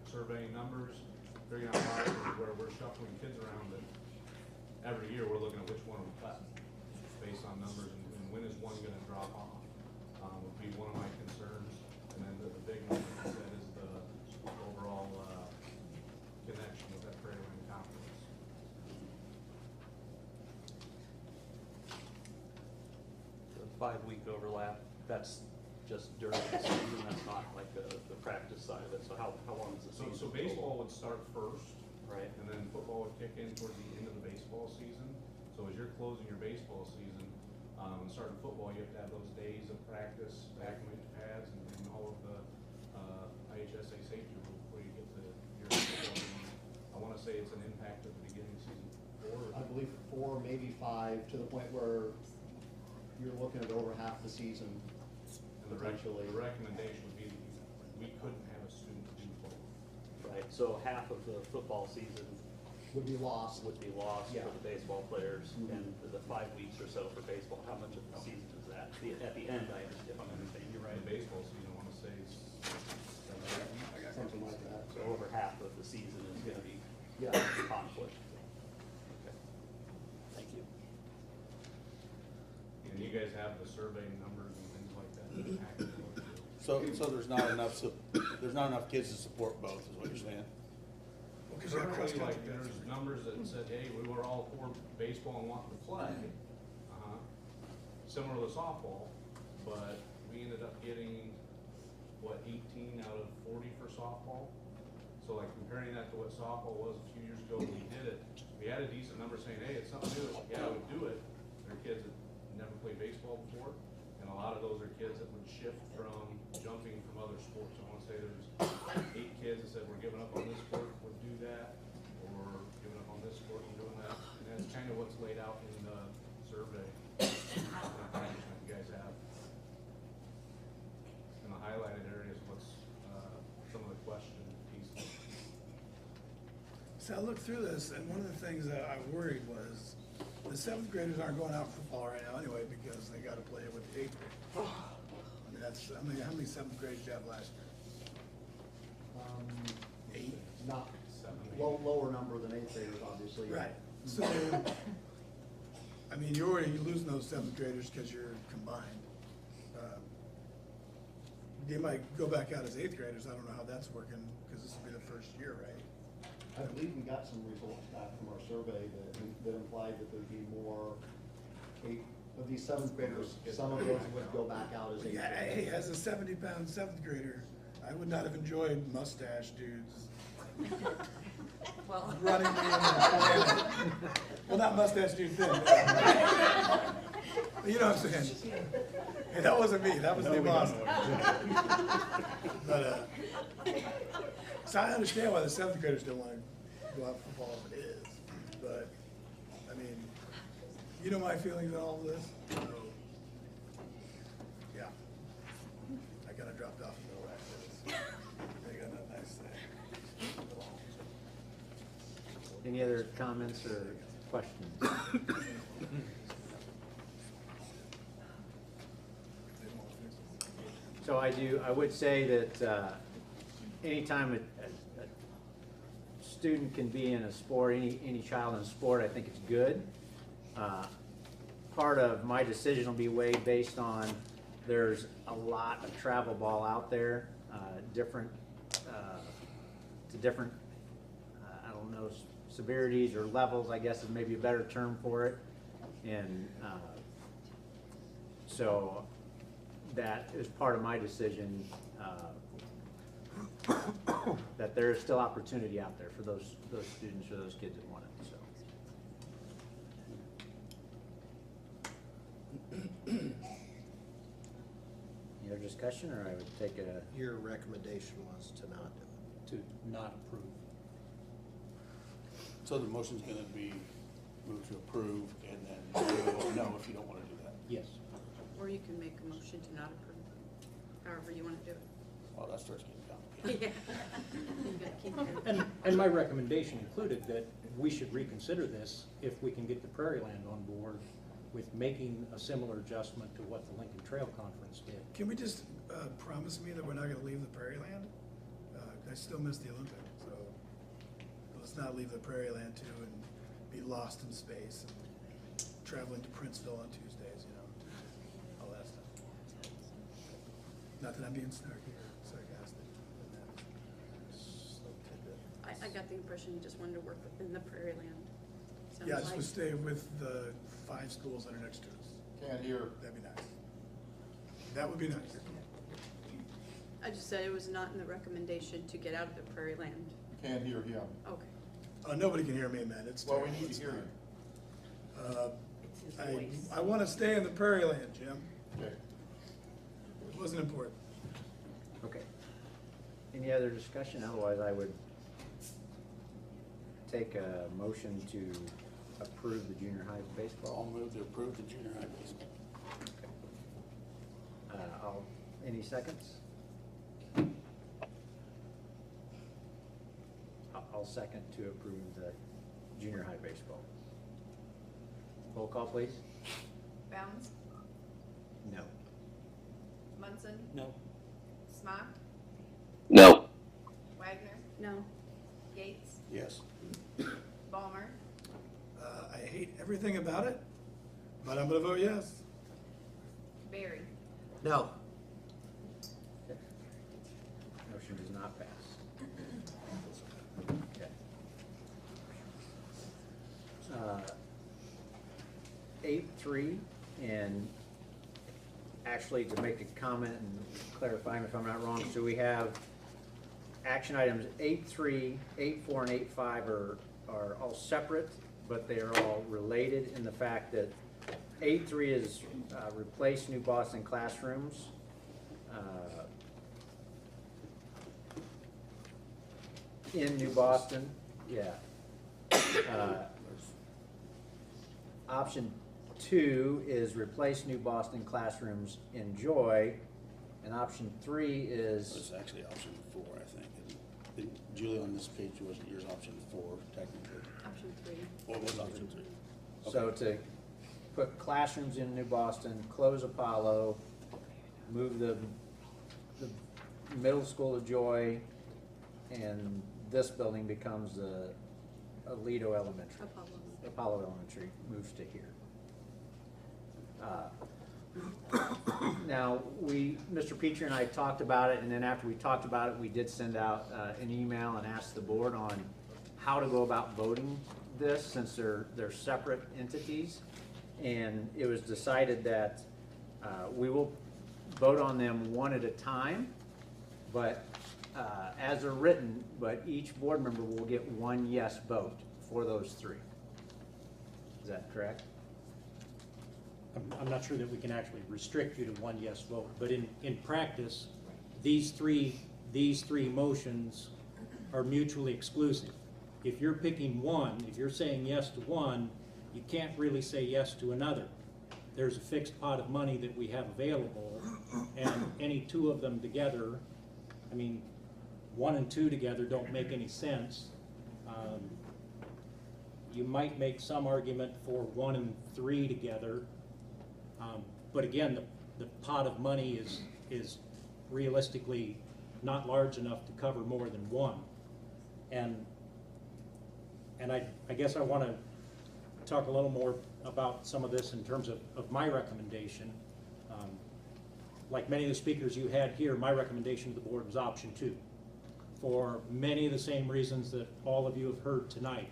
Speaker 2: surveying numbers, figuring out where we're shuffling kids around, but every year we're looking at which one we cut based on numbers, and when is one gonna drop off, would be one of my concerns. And then the big one, like I said, is the overall, connection with that Prairie Land Conference.
Speaker 1: The 5-week overlap, that's just during the season, that's not like the practice side of it, so how long is the season?
Speaker 2: So baseball would start first.
Speaker 1: Right.
Speaker 2: And then football would kick in towards the end of the baseball season. So as you're closing your baseball season, and starting football, you have to have those days of practice, acclimate pads, and all of the IHSA safety rules before you get to your football game. I wanna say it's an impact at the beginning of season 4.
Speaker 20: I believe 4, maybe 5, to the point where you're looking at over half the season.
Speaker 2: And the recommendation would be that we couldn't have a student do both.
Speaker 1: Right, so half of the football season
Speaker 20: would be lost.
Speaker 1: For the baseball players, and the 5 weeks or so for baseball, how much of the season is that? At the end, if I'm understanding, you're right.
Speaker 2: The baseball season, I wanna say is
Speaker 20: something like that.
Speaker 1: So over half of the season is gonna be conflict. Okay. Thank you.
Speaker 2: And you guys have the survey numbers and things like that.
Speaker 22: So there's not enough, there's not enough kids to support both, is what you're saying?
Speaker 2: Currently, like, there's numbers that said, hey, we were all for baseball and wanting to play. Similar to softball, but we ended up getting, 18 out of 40 for softball? So like comparing that to what softball was a few years ago when we did it, we had a decent number saying, hey, it's something new. Yeah, we'd do it. There are kids that never played baseball before, and a lot of those are kids that would shift from jumping from other sports. I wanna say there's 8 kids that said, we're giving up on this sport, would do that, or giving up on this sport and doing that. And that's kind of what's laid out in the survey that you guys have. And the highlighted areas, what's some of the question pieces.
Speaker 23: So I looked through this, and one of the things that I worried was the 7th graders aren't going out for football right now anyway because they got to play it with the 8th grade. I mean, that's how many 7th graders did you have last year? 8.
Speaker 20: Not lower number than 8th graders, obviously.
Speaker 23: Right. So, I mean, you're losing those 7th graders because you're combined. They might go back out as 8th graders. I don't know how that's working because this will be the first year, right?
Speaker 20: I believe we got some results back from our survey that implied that there'd be more of these 7th graders. Some of those would go back out as 8th
Speaker 23: Yeah,
Speaker 20: graders.
Speaker 23: hey, as a 70-pound 7th grader, I would not have enjoyed mustache dudes.
Speaker 9: Well.
Speaker 23: Running me well, not mustache dude thin. You know what I'm saying? Hey, that wasn't me, that was the boss. But, so I understand why the 7th graders don't want to go out for football if it is. But, I mean, you know my feelings on all of this? So, yeah. I kinda dropped off in the middle of that. They got nothing nice to say.
Speaker 3: Any other comments or questions? So I would say that anytime a student can be in a sport, any child in a sport, I think it's good. Part of my decision will be weighed based on, there's a lot of travel ball out there, different I don't know, severities or levels, I guess is maybe a better term for it. And so that is part of my decision, that there is still opportunity out there for those students or those kids that want it, so. Any other discussion, or I would take a...
Speaker 20: Your recommendation was to not do it.
Speaker 21: To not approve.
Speaker 22: So the motion's gonna be moved to approve, and then you vote no if you don't wanna do that?
Speaker 21: Yes.
Speaker 6: Or you can make a motion to not approve, however you want to do it.
Speaker 22: Well, that starts getting complicated.
Speaker 6: Yeah.
Speaker 21: And my recommendation included that we should reconsider this if we can get the Prairie Land on board with making a similar adjustment to what the Lincoln Trail Conference did.
Speaker 23: Can we just promise me that we're not gonna leave the Prairie Land? I still miss the Olympics, so let's not leave the Prairie Land too and be lost in space and traveling to Princeville on Tuesdays, you know, all that stuff. Not that I'm being snarky or sarcastic.
Speaker 6: I got the impression you just wanted to work within the Prairie Land. Sounds
Speaker 23: Yeah, just
Speaker 6: like.
Speaker 23: to stay with the 5 schools that are next to us.
Speaker 18: Can't hear.
Speaker 23: That'd be nice. That would be nice.
Speaker 6: I just said it was not in the recommendation to get out of the Prairie Land.
Speaker 18: Can't hear him.
Speaker 6: Okay.
Speaker 23: Nobody can hear me, man. It's
Speaker 18: Well, we
Speaker 23: terrible.
Speaker 18: need to
Speaker 23: It's
Speaker 18: hear
Speaker 23: not.
Speaker 18: you.
Speaker 23: I want to stay in the Prairie Land, Jim.
Speaker 18: Okay.
Speaker 23: It wasn't important.
Speaker 3: Okay. Any other discussion? Otherwise, I would take a motion to approve the junior high baseball.
Speaker 22: I'll move to approve the junior high baseball.
Speaker 3: Any seconds? I'll second to approve the junior high baseball. Roll call, please.
Speaker 4: Bounds,
Speaker 3: No.
Speaker 4: Munson,
Speaker 21: No.
Speaker 4: Smock,
Speaker 5: No.
Speaker 4: Wagner,
Speaker 6: No.
Speaker 4: Yates,
Speaker 22: Yes.
Speaker 4: Ballmer,
Speaker 23: I hate everything about it, but I'm going to vote yes.
Speaker 4: Barry.
Speaker 3: No. Motion does not pass. Okay. 8.3, and actually to make a comment and clarify if I'm not wrong, so we have action items 8.3, 8.4, and 8.5 are all separate, but they are all related in the fact that 8.3 is replace New Boston classrooms. In New Boston, yeah. Option 2 is replace New Boston classrooms in Joy, and option 3 is.
Speaker 22: It's actually option 4, I think. Julie, on this page, wasn't yours option 4 technically?
Speaker 6: Option 3.
Speaker 22: What was option 3?
Speaker 3: So to put classrooms in New Boston, close Apollo, move the middle school to Joy, and this building becomes the Aledo Elementary. Apollo Elementary moves to here. Now, Mr. Peter and I talked about it, and then after we talked about it, we did send out an email and asked the board on how to go about voting this, since they're separate entities. And it was decided that we will vote on them one at a time, but as they're written, but each board member will get one yes vote for those 3. Is that correct?
Speaker 21: I'm not sure that we can actually restrict you to one yes vote, but in practice, these three motions are mutually exclusive. If you're picking one, if you're saying yes to one, you can't really say yes to another. There's a fixed pot of money that we have available, and any 2 of them together, I mean, 1 and 2 together don't make any sense. You might make some argument for 1 and 3 together, but again, the pot of money is realistically not large enough to cover more than 1. And I guess I want to talk a little more about some of this in terms of my recommendation. Like many of the speakers you had here, my recommendation to the board was option 2, for many of the same reasons that all of you have heard tonight.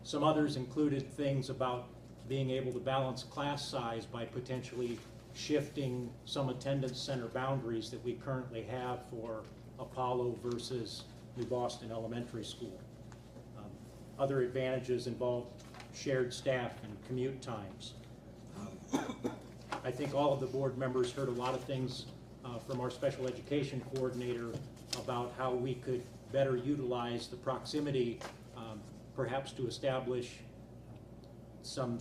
Speaker 21: Some others included things about being able to balance class size by potentially shifting some attendance center boundaries that we currently have for Apollo versus New Boston Elementary School. Other advantages involve shared staff and commute times. I think all of the board members heard a lot of things from our special education coordinator about how we could better utilize the proximity, perhaps to establish some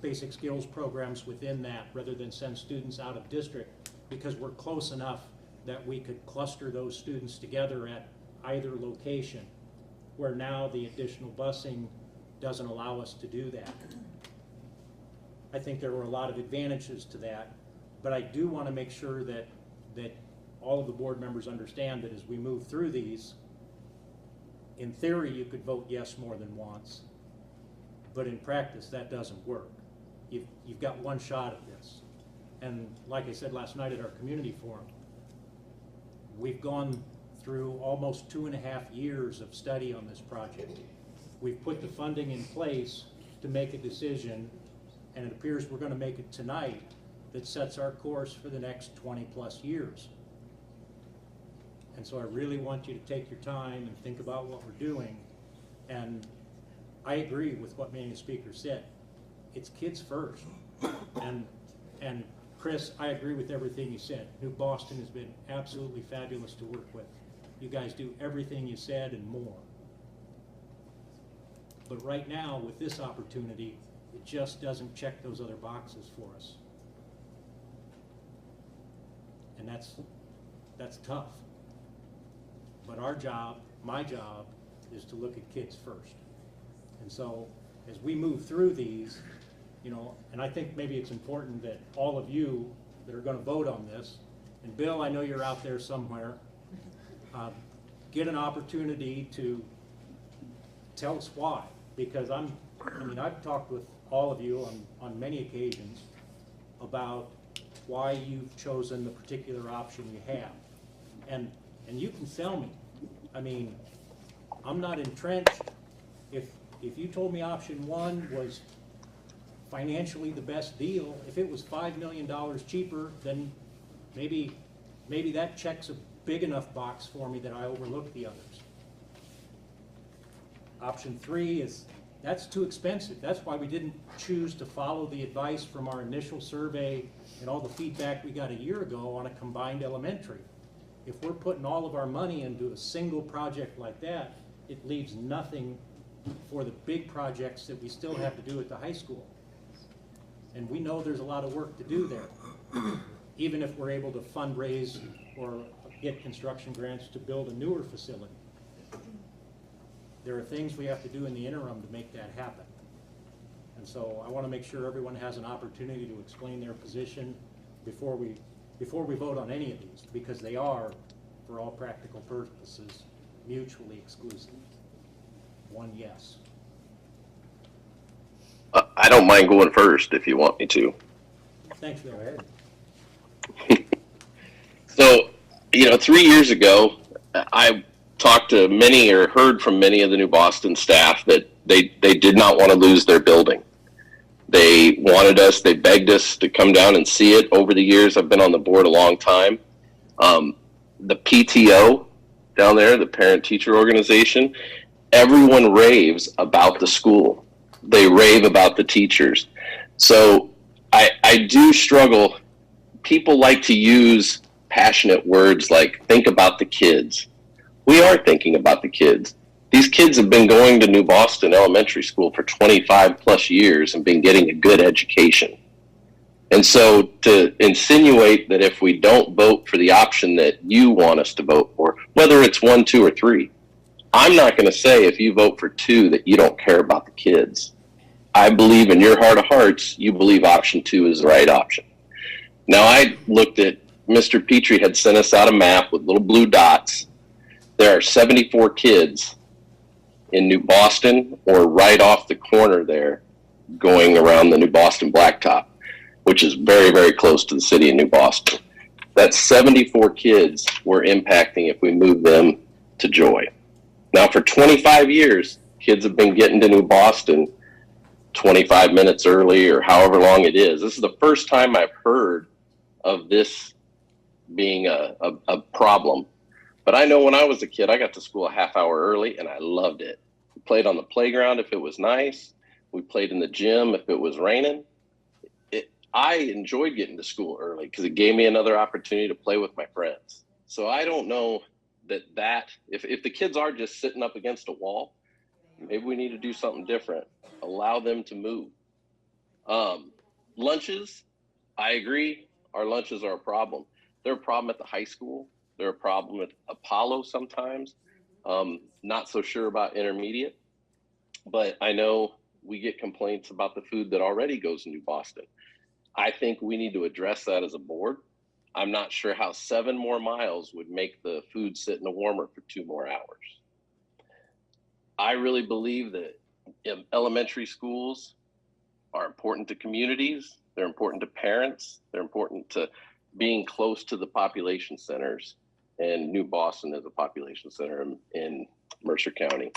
Speaker 21: basic skills programs within that rather than send students out of district, because we're close enough that we could cluster those students together at either location, where now the additional busing doesn't allow us to do that. I think there were a lot of advantages to that, but I do want to make sure that all of the board members understand that as we move through these, in theory, you could vote yes more than once, but in practice, that doesn't work. You've got one shot at this. And like I said last night at our community forum, we've gone through almost 2.5 years of study on this project. We've put the funding in place to make a decision, and it appears we're going to make it tonight, that sets our course for the next 20+ years. And so I really want you to take your time and think about what we're doing. And I agree with what many of the speakers said. It's kids first. And Chris, I agree with everything you said. New Boston has been absolutely fabulous to work with. You guys do everything you said and more. But right now, with this opportunity, it just doesn't check those other boxes for us. And that's tough. But our job, my job, is to look at kids first. And so as we move through these, you know, and I think maybe it's important that all of you that are going to vote on this, and Bill, I know you're out there somewhere, get an opportunity to tell us why. Because I've talked with all of you on many occasions about why you've chosen the particular option you have. And you can sell me. I mean, I'm not entrenched. If you told me option 1 was financially the best deal, if it was $5 million cheaper, then maybe that checks a big enough box for me that I overlook the others. Option 3 that's too expensive. That's why we didn't choose to follow the advice from our initial survey and all the feedback we got a year ago on a combined elementary. If we're putting all of our money into a single project like that, it leaves nothing for the big projects that we still have to do at the high school. And we know there's a lot of work to do there, even if we're able to fundraise or get construction grants to build a newer facility. There are things we have to do in the interim to make that happen. And so I want to make sure everyone has an opportunity to explain their position before we vote on any of these, because they are, for all practical purposes, mutually exclusive. One yes.
Speaker 5: I don't mind going first if you want me to.
Speaker 21: Thanks, Bill. Go
Speaker 5: ahead. So, 3 years ago, I talked to many or heard from many of the New Boston staff that they did not want to lose their building. They wanted us, they begged us to come down and see it. Over the years, I've been on the board a long time. The PTO down there, the parent-teacher organization, everyone raves about the school. They rave about the teachers. So I do struggle. People like to use passionate words like think about the kids. We are thinking about the kids. These kids have been going to New Boston Elementary School for 25+ years and been getting a good education. And so to insinuate that if we don't vote for the option that you want us to vote for, whether it's 1, 2, or 3, I'm not going to say if you vote for 2 that you don't care about the kids. I believe in your heart of hearts, you believe option 2 is the right option. Now I looked at, Mr. Petrie had sent us out a map with little blue dots. There are 74 kids in New Boston or right off the corner there going around the New Boston Blacktop, which is very, very close to the city of New Boston. That's 74 kids we're impacting if we move them to Joy. Now for 25 years, kids have been getting to New Boston 25 minutes early or however long it is. This is the first time I've heard of this being a problem. But I know when I was a kid, I got to school a half hour early and I loved it. We played on the playground if it was nice. We played in the gym if it was raining. I enjoyed getting to school early because it gave me another opportunity to play with my friends. So I don't know that if the kids are just sitting up against a wall, maybe we need to do something different. Allow them to move. Lunches, I agree. Our lunches are a problem. They're a problem at the high school. They're a problem with Apollo sometimes. Not so sure about intermediate, but I know we get complaints about the food that already goes to New Boston. I think we need to address that as a board. I'm not sure how 7 more miles would make the food sit in a warmer for 2 more hours. I really believe that elementary schools are important to communities. They're important to parents. They're important to being close to the population centers. And New Boston is a population center in Mercer County.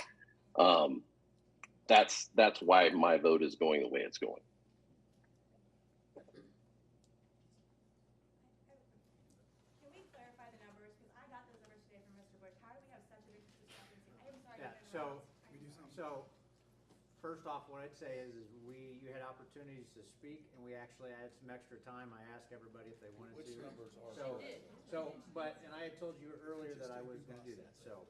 Speaker 5: That's why my vote is going the way it's going.
Speaker 13: Can we clarify the numbers? Because I got those numbers today from Mr. Bush. How do we have such a big discrepancy? I am sorry.
Speaker 3: Yeah, so first off, what I'd say is you had opportunities to speak, and we actually had some extra time. I asked everybody if they wanted to.
Speaker 22: Which numbers are?
Speaker 3: And I had told you earlier that I was gonna do that, so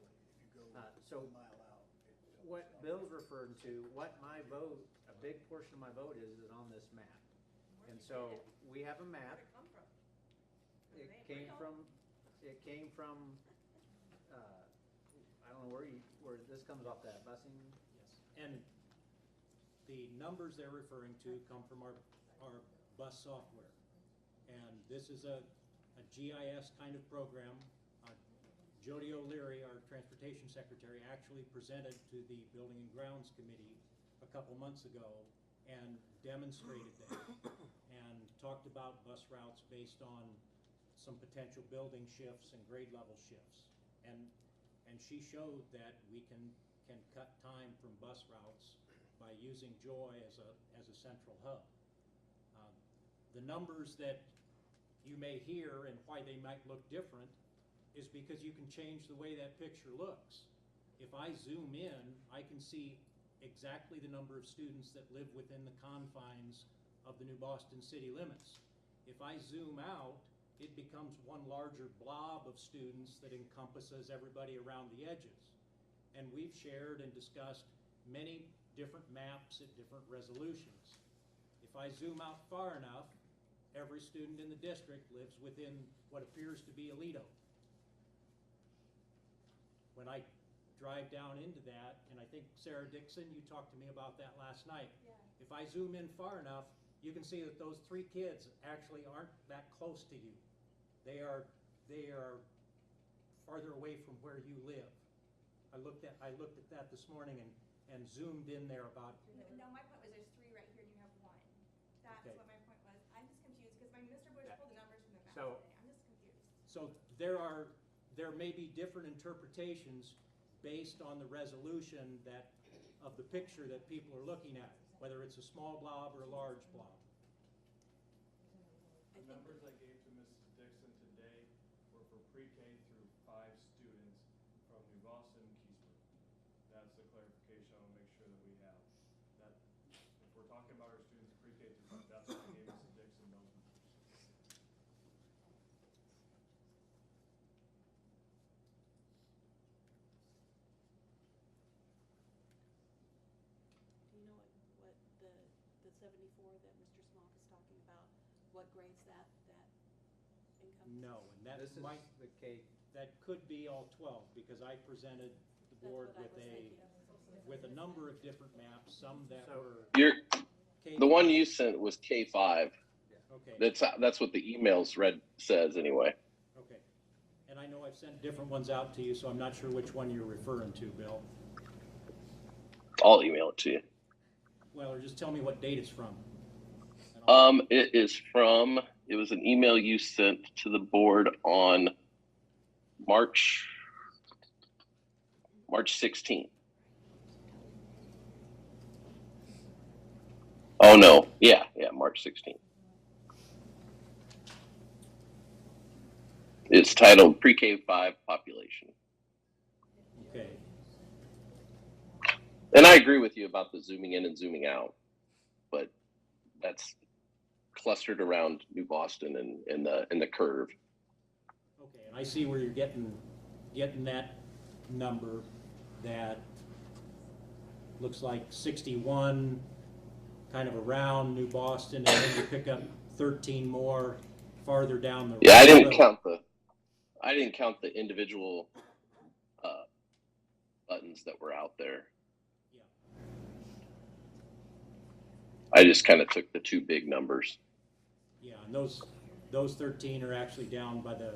Speaker 3: what Bill's referring to, what my vote, a big portion of my vote is on this map. And so we have a map. It came from, I don't know where this comes off that busing.
Speaker 21: Yes, and the numbers they're referring to come from our bus software. And this is a GIS kind of program. Jody O'Leary, our transportation secretary, actually presented to the Building and Grounds Committee a couple months ago and demonstrated that and talked about bus routes based on some potential building shifts and grade level shifts. And she showed that we can cut time from bus routes by using Joy as a central hub. The numbers that you may hear and why they might look different is because you can change the way that picture looks. If I zoom in, I can see exactly the number of students that live within the confines of the New Boston city limits. If I zoom out, it becomes one larger blob of students that encompasses everybody around the edges. And we've shared and discussed many different maps at different resolutions. If I zoom out far enough, every student in the district lives within what appears to be Aledo. When I drive down into that, and I think Sarah Dixon, you talked to me about that last night. Yeah. If I zoom in far enough, you can see that those 3 kids actually aren't that close to you. They are farther away from where you live. I looked at that this morning and zoomed in there about.
Speaker 13: No, my point was there's 3 right here and you have 1. That's okay. What my point was. I'm just confused because Mr. Bush pulled the numbers from the map today. I'm just confused.
Speaker 21: So there may be different interpretations based on the resolution of the picture that people are looking at, whether it's a small blob or a large blob.
Speaker 2: The numbers I gave to Mrs. Dixon today were for pre-K through 5 students from New Boston and Keysburg. That's the clarification I want to make sure that we have. That if we're talking about our students pre-K through 5, that's what I gave Mrs. Dixon those numbers.
Speaker 12: Do you know what the 74 that Mr. Smock is talking about, what grades that encompasses?
Speaker 21: No, and that
Speaker 3: This is
Speaker 21: might,
Speaker 3: the K.
Speaker 21: that could be all 12, because I presented the board with a number of different maps, some that were.
Speaker 5: The one you sent was K5.
Speaker 21: Okay.
Speaker 5: That's what the emails says anyway.
Speaker 21: Okay. And I know I've sent different ones out to you, so I'm not sure which one you're referring to, Bill.
Speaker 5: I'll email it to you.
Speaker 21: Well, or just tell me what date it's from.
Speaker 5: It was an email you sent to the board on March 16th. Oh no, yeah, March 16th. It's titled Pre-K 5 Population.
Speaker 21: Okay.
Speaker 5: And I agree with you about the zooming in and zooming out, but that's clustered around New Boston and the curve.
Speaker 21: Okay, and I see where you're getting that number that looks like 61 kind of around New Boston, and then you pick up 13 more farther down the road.
Speaker 5: Yeah, I I didn't count the individual buttons that were out there.
Speaker 21: Yeah.
Speaker 5: I just kind of took the two big numbers.
Speaker 21: Yeah, and those 13 are actually down by the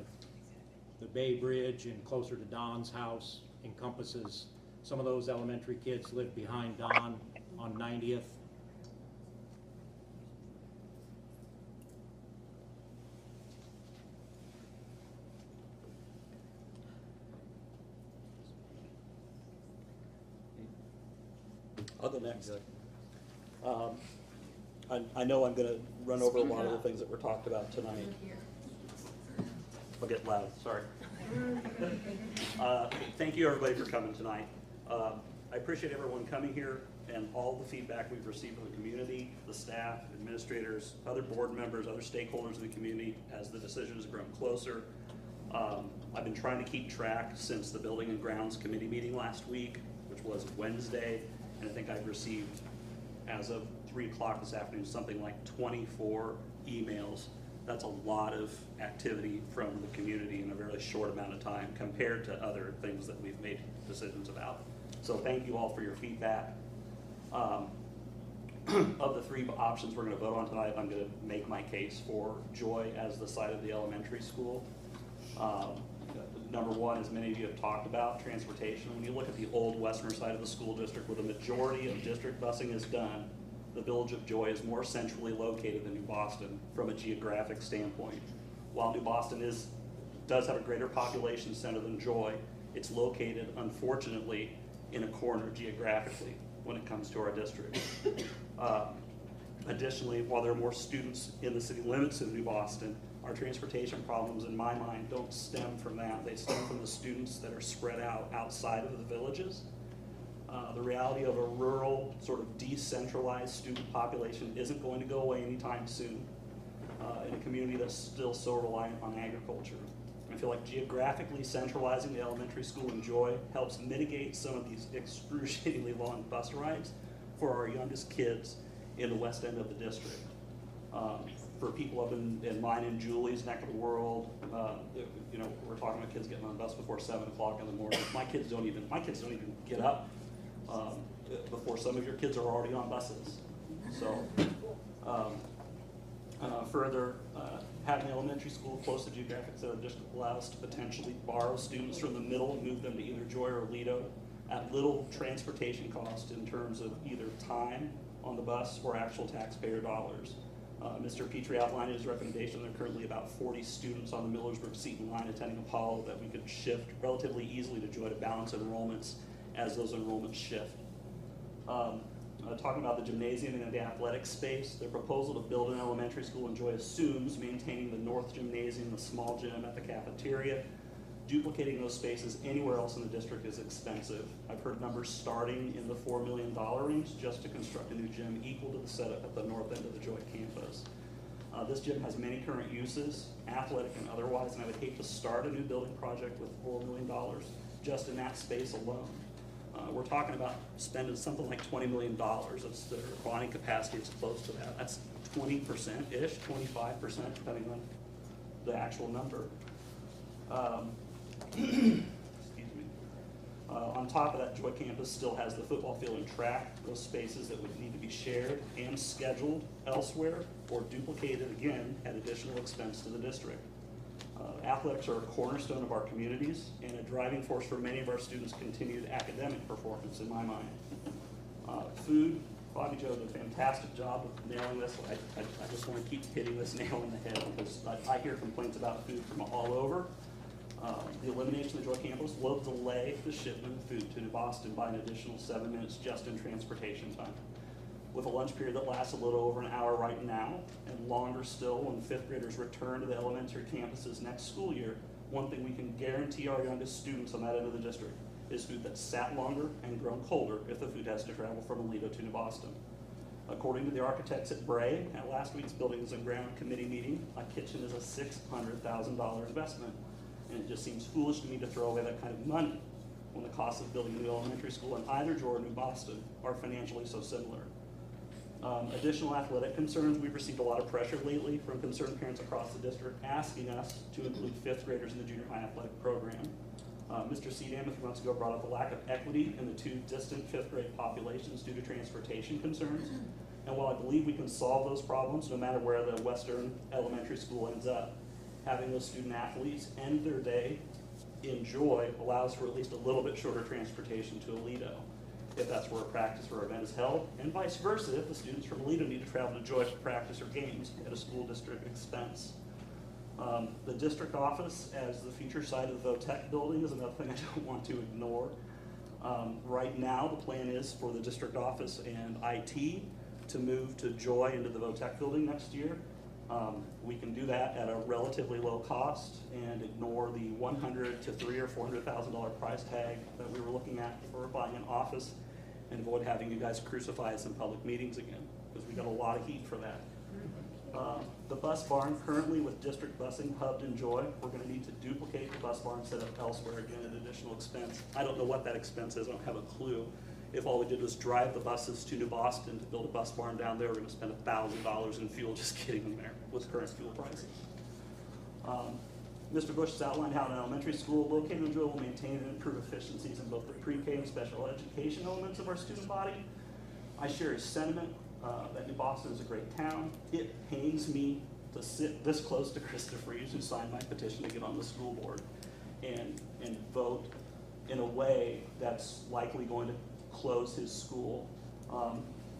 Speaker 21: Bay Bridge and closer to Don's house, encompasses, some of those elementary kids live behind Don on 90th.
Speaker 1: I'll go next. I know I'm gonna run over a lot of the things that were talked about tonight. I'll get loud, sorry. Thank you, everybody, for coming tonight. I appreciate everyone coming here and all the feedback we've received from the community, the staff, administrators, other board members, other stakeholders in the community as the decision has grown closer. I've been trying to keep track since the Building and Grounds Committee meeting last week, which was Wednesday, and I think I've received, as of 3 o'clock this afternoon, something like 24 emails. That's a lot of activity from the community in a very short amount of time compared to other things that we've made decisions about. So thank you all for your feedback. Of the 3 options we're going to vote on tonight, I'm going to make my case for Joy as the site of the elementary school. Number one, as many of you have talked about, transportation. When you look at the old western side of the school district where the majority of district busing is done, the Village of Joy is more centrally located than New Boston from a geographic standpoint. While New Boston does have a greater population center than Joy, it's located, unfortunately, in a corner geographically when it comes to our district. Additionally, while there are more students in the city limits of New Boston, our transportation problems, in my mind, don't stem from that. They stem from the students that are spread out outside of the villages. The reality of a rural, sort of decentralized student population isn't going to go away anytime soon in a community that's still so reliant on agriculture. I feel like geographically centralizing the elementary school in Joy helps mitigate some of these excruciatingly long bus rides for our youngest kids in the west end of the district. For people up in mine and Julie's neck of the world, you know, we're talking about kids getting on the bus before 7 o'clock in the morning. My kids don't even get up before some of your kids are already on buses. So further, having an elementary school close to geographic center of the district allows us to potentially borrow students from the middle and move them to either Joy or Lido at little transportation cost in terms of either time on the bus or actual taxpayer dollars. Mr. Petrie outlined his recommendation. There are currently about 40 students on the Millersburg-Seton line attending Apollo that we could shift relatively easily to Joy to balance enrollments as those enrollments shift. Talking about the gymnasium and the athletic space, the proposal to build an elementary school in Joy assumes maintaining the north gymnasium, the small gym at the cafeteria. Duplicating those spaces anywhere else in the district is expensive. I've heard numbers starting in the $4 million range just to construct a new gym equal to the setup at the north end of the Joy campus. This gym has many current uses, athletic and otherwise, and I would hate to start a new building project with $4 million just in that space alone. We're talking about spending something like $20 million. It's the bonding capacity is close to that. That's 20%-ish, 25%, depending on the actual number. Excuse me. On top of that, Joy campus still has the football field and track, those spaces that would need to be shared and scheduled elsewhere or duplicated again at additional expense to the district. Athletics are a cornerstone of our communities and a driving force for many of our students' continued academic performance, in my mind. Food, Bobby Joe did a fantastic job of nailing this. I just want to keep hitting this nail in the head because I hear complaints about food from all over. The elimination of the Joy campus will delay the shipment of food to New Boston by an additional 7 minutes just in transportation time. With a lunch period that lasts a little over an hour right now, and longer still when 5th graders return to the elementary campuses next school year, one thing we can guarantee our youngest students on that end of the district is food that's sat longer and grown colder if the food has to travel from Aledo to New Boston. According to the architects at Bray, at last week's Buildings and Ground Committee meeting, a kitchen is a $600,000 investment, and it just seems foolish to me to throw away that kind of money when the cost of building a new elementary school in either Joy or New Boston are financially so similar. Additional athletic concerns, we've received a lot of pressure lately from concerned parents across the district asking us to include fifth graders in the junior high athletic program. Mr. Sedam a few months ago brought up the lack of equity in the two distant fifth grade populations due to transportation concerns. And while I believe we can solve those problems, no matter where the Western Elementary School ends up, having those student athletes end their day in Joy allows for at least a little bit shorter transportation to Aledo, if that's where a practice or event is held, and vice versa if the students from Aledo need to travel to Joy for practice or games at a school district expense. The district office as the future site of the VOTEC building is another thing I don't want to ignore. Right now, the plan is for the district office and IT to move to Joy into the VOTEC building next year. We can do that at a relatively low cost and ignore the $100,000 to $300,000 or $400,000 price tag that we were looking at for buying an office, and avoid having you guys crucify us in public meetings again, because we got a lot of heat for that. The bus barn currently with district busing hubbed in Joy, we're going to need to duplicate the bus barn set up elsewhere, again at additional expense. I don't know what that expense is, I don't have a clue. If all we did was drive the buses to New Boston to build a bus barn down there, we're going to spend $1,000 in fuel just getting them there with current fuel prices. Mr. Bush has outlined how an elementary school located in Joy will maintain and improve efficiencies in both the pre-K and special education elements of our student body. I share his sentiment that New Boston is a great town. It pains me to sit this close to Krista Freeze, who signed my petition to get on the school board, and vote in a way that's likely going to close his school.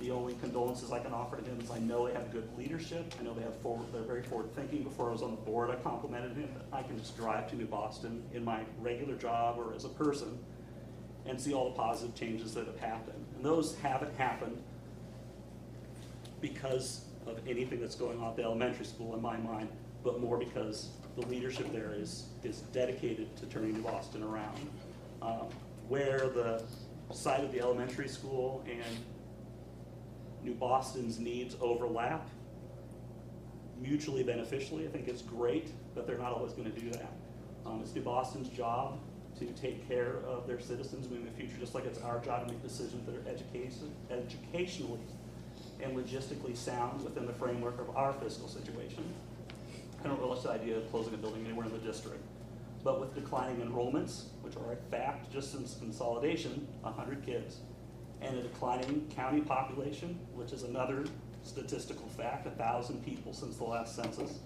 Speaker 1: The only condolences I can offer to him is I know they have good leadership. I know they're very forward thinking. Before I was on the board, I complimented him that I can just drive to New Boston in my regular job or as a person and see all the positive changes that have happened. And those haven't happened because of anything that's going on at the elementary school in my mind, but more because the leadership there is dedicated to turning New Boston around. Where the site of the elementary school and New Boston's needs overlap mutually beneficially, I think it's great, but they're not always going to do that. It's New Boston's job to take care of their citizens in the future, just like it's our job to make decisions that are educationally and logistically sound within the framework of our fiscal situation. I don't relish the idea of closing a building anywhere in the district. But with declining enrollments, which are a fact just since consolidation, 100 kids, and a declining county population, which is another statistical fact, 1,000 people since the last census,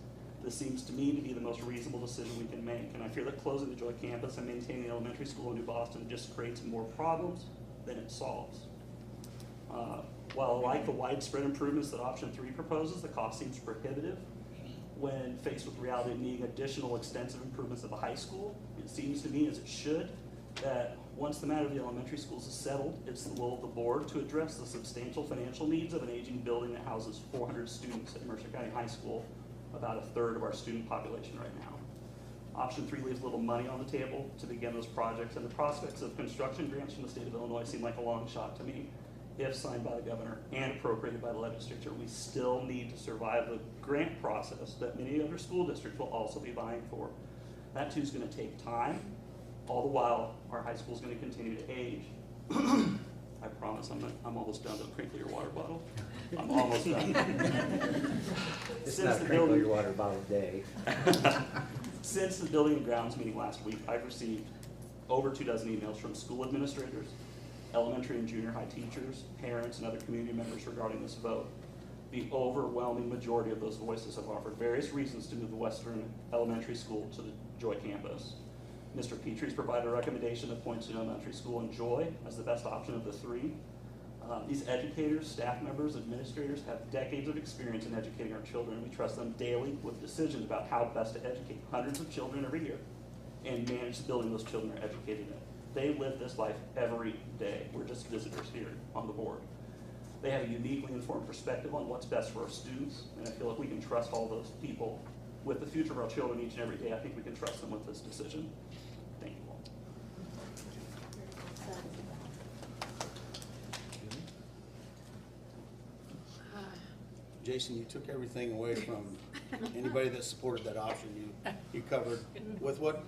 Speaker 1: this seems to me to be the most reasonable decision we can make. And I fear that closing the Joy campus and maintaining the elementary school in New Boston just creates more problems than it solves. While I like the widespread improvements that option 3 proposes, the cost seems prohibitive. When faced with the reality of needing additional extensive improvements at the high school, it seems to me, as it should, that once the matter of the elementary schools is settled, it's the will of the board to address the substantial financial needs of an aging building that houses 400 students at Mercer County High School, about a third of our student population right now. Option 3 leaves little money on the table to begin those projects, and the prospects of construction grants from the state of Illinois seem like a long shot to me. If signed by the governor and appropriated by the legislature, we still need to survive the grant process that many other school districts will also be vying for. That too is going to take time, all the while our high school is going to continue to age. I promise I'm almost done. Don't crinkle your water bottle. I'm almost done.
Speaker 3: It's not a crinkle your water bottle day.
Speaker 1: Since the building and grounds meeting last week, I've received over 24 emails from school administrators, elementary and junior high teachers, parents, and other community members regarding this vote. The overwhelming majority of those voices have offered various reasons to move the Western Elementary School to the Joy campus. Mr. Petrie's provided a recommendation that points to elementary school in Joy as the best option of the 3. These educators, staff members, administrators have decades of experience in educating our children, and we trust them daily with decisions about how best to educate hundreds of children every year and manage the building those children are educated in. They live this life every day. We're just visitors here on the board. They have a uniquely informed perspective on what's best for our students, and I feel like we can trust all those people with the future of our children each and every day. I think we can trust them with this decision. Thank you all.
Speaker 22: Jason, you took everything away from anybody that supported that option. You covered with what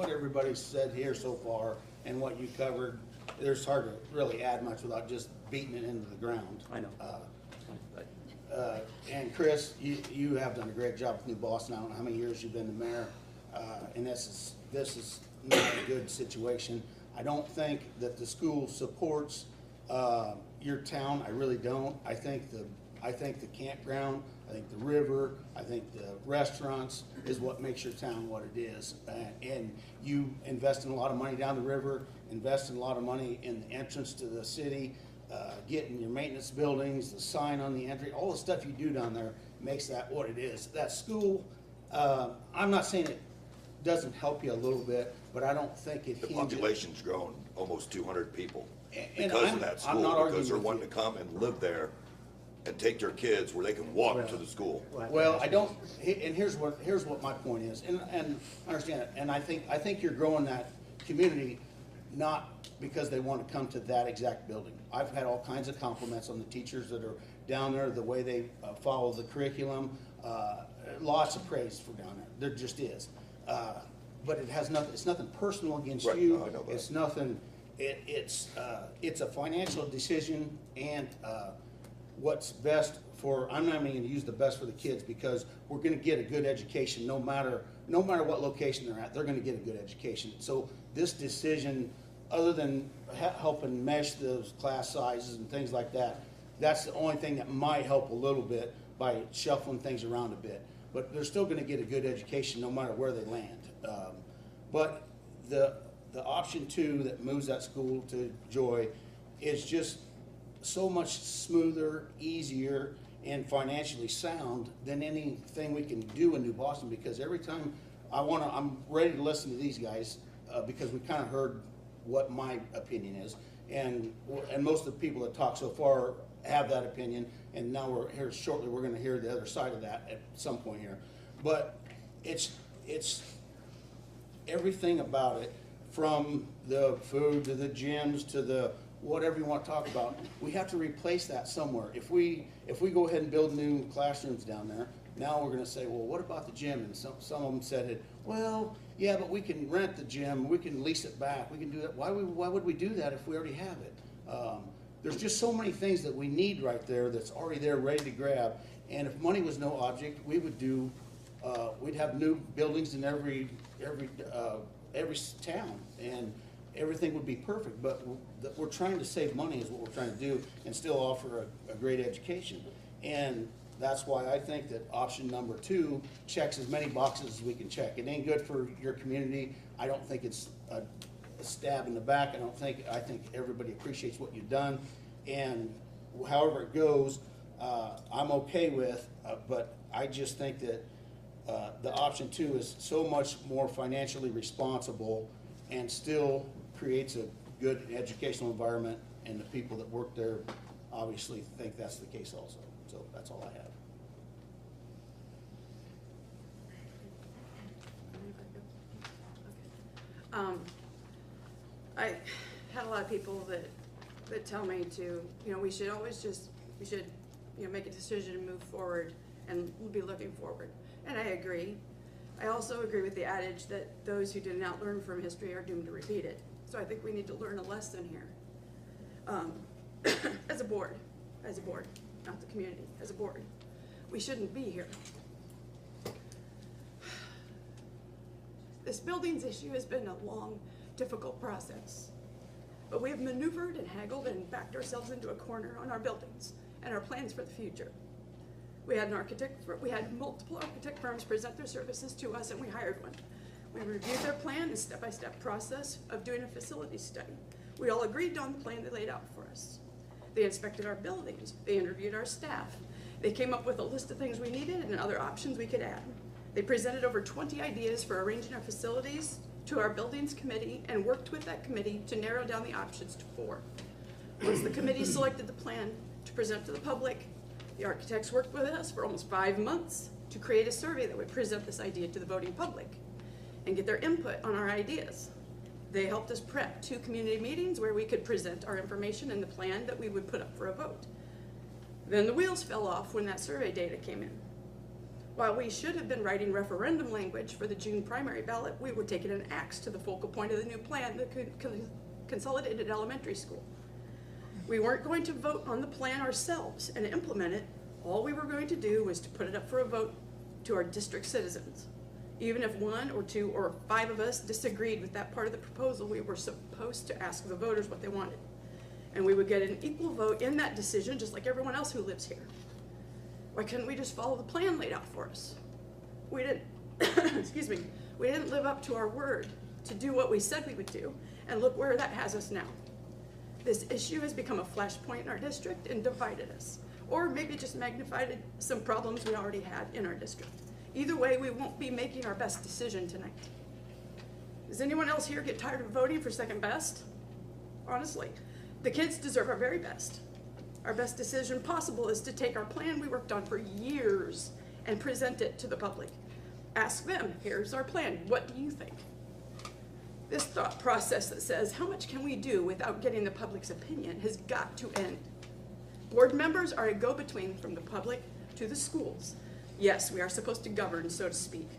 Speaker 22: everybody said here so far and what you covered. There's hard to really add much without just beating it into the ground.
Speaker 1: I know.
Speaker 22: And Chris, you have done a great job with New Boston. I don't know how many years you've been the mayor, and this is not a good situation. I don't think that the school supports your town. I really don't. I think the campground, I think the river, I think the restaurants is what makes your town what it is. And you invest in a lot of money down the river, invest in a lot of money in the entrance to the city, getting your maintenance buildings, the sign on the entry, all the stuff you do down there makes that what it is. That school, I'm not saying it doesn't help you a little bit, but I don't think it
Speaker 16: The
Speaker 22: hinges.
Speaker 16: population's grown almost 200 people
Speaker 22: And
Speaker 16: because
Speaker 22: I'm-
Speaker 16: of that
Speaker 22: I'm not
Speaker 16: school,
Speaker 22: arguing
Speaker 16: because they're
Speaker 22: with
Speaker 16: wanting to come and live there and take their kids where they can walk to the school.
Speaker 22: Well, I don't, and here's what my point is, and I understand it, and I think you're growing that community not because they want to come to that exact building. I've had all kinds of compliments on the teachers that are down there, the way they follow the curriculum, lots of praise for down there, there just is. But it has nothing, it's nothing personal against
Speaker 16: Right,
Speaker 22: you.
Speaker 16: no, I know that.
Speaker 22: It's nothing, it's a financial decision, and what's best for, I'm not even gonna use the best for the kids, because we're gonna get a good education no matter what location they're at, they're gonna get a good education. So this decision, other than helping mesh those class sizes and things like that, that's the only thing that might help a little bit by shuffling things around a bit. But they're still gonna get a good education no matter where they land. But the option 2 that moves that school to Joy is just so much smoother, easier, and financially sound than anything we can do in New Boston, because every time I'm ready to listen to these guys, because we kind of heard what my opinion is, and most of the people that talk so far have that opinion, and now we're here shortly, we're gonna hear the other side of that at some point here. But it's everything about it, from the food to the gyms to the whatever you want to talk about, we have to replace that somewhere. If we go ahead and build new classrooms down there, now we're gonna say, well, what about the gym? And some of them said it, well, yeah, but we can rent the gym, we can lease it back, we can do that. Why would we do that if we already have it? There's just so many things that we need right there that's already there, ready to grab. And if money was no object, we would do, we'd have new buildings in every town, and everything would be perfect. But we're trying to save money is what we're trying to do, and still offer a great education. And that's why I think that option number 2 checks as many boxes as we can check. It ain't good for your community. I don't think it's a stab in the back. I think everybody appreciates what you've done, and however it goes, I'm okay with, but I just think that the option 2 is so much more financially responsible and still creates a good educational environment, and the people that work there obviously think that's the case also. So that's all I have.
Speaker 6: I had a lot of people that tell me to, we should make a decision and move forward and be looking forward. And I agree. I also agree with the adage that those who did not learn from history are doomed to repeat it. So I think we need to learn a lesson here. As a board, not the community, as a board, we shouldn't be here. This buildings issue has been a long, difficult process. But we have maneuvered and haggled and backed ourselves into a corner on our buildings and our plans for the future. We had multiple architect firms present their services to us, and we hired one. We reviewed their plan and step-by-step process of doing a facility study. We all agreed on the plan they laid out for us. They inspected our buildings. They interviewed our staff. They came up with a list of things we needed and other options we could add. They presented over 20 ideas for arranging our facilities to our buildings committee and worked with that committee to narrow down the options to 4. Once the committee selected the plan to present to the public, the architects worked with us for almost 5 months to create a survey that would present this idea to the voting public and get their input on our ideas. They helped us prep 2 community meetings where we could present our information and the plan that we would put up for a vote. Then the wheels fell off when that survey data came in. While we should have been writing referendum language for the June primary ballot, we were taking an axe to the focal point of the new plan, the consolidated elementary school. We weren't going to vote on the plan ourselves and implement it. All we were going to do was to put it up for a vote to our district citizens. Even if 1 or 2 or 5 of us disagreed with that part of the proposal, we were supposed to ask the voters what they wanted. And we would get an equal vote in that decision, just like everyone else who lives here. Why couldn't we just follow the plan laid out for us? We didn't, excuse me, we didn't live up to our word to do what we said we would do, and look where that has us now. This issue has become a flashpoint in our district and divided us, or maybe just magnified some problems we already had in our district. Either way, we won't be making our best decision tonight. Does anyone else here get tired of voting for second best? Honestly, the kids deserve our very best. Our best decision possible is to take our plan we worked on for years and present it to the public. Ask them, here's our plan, what do you think? This thought process that says, how much can we do without getting the public's opinion has got to end. Board members are a go-between from the public to the schools. Yes, we are supposed to govern, so to speak.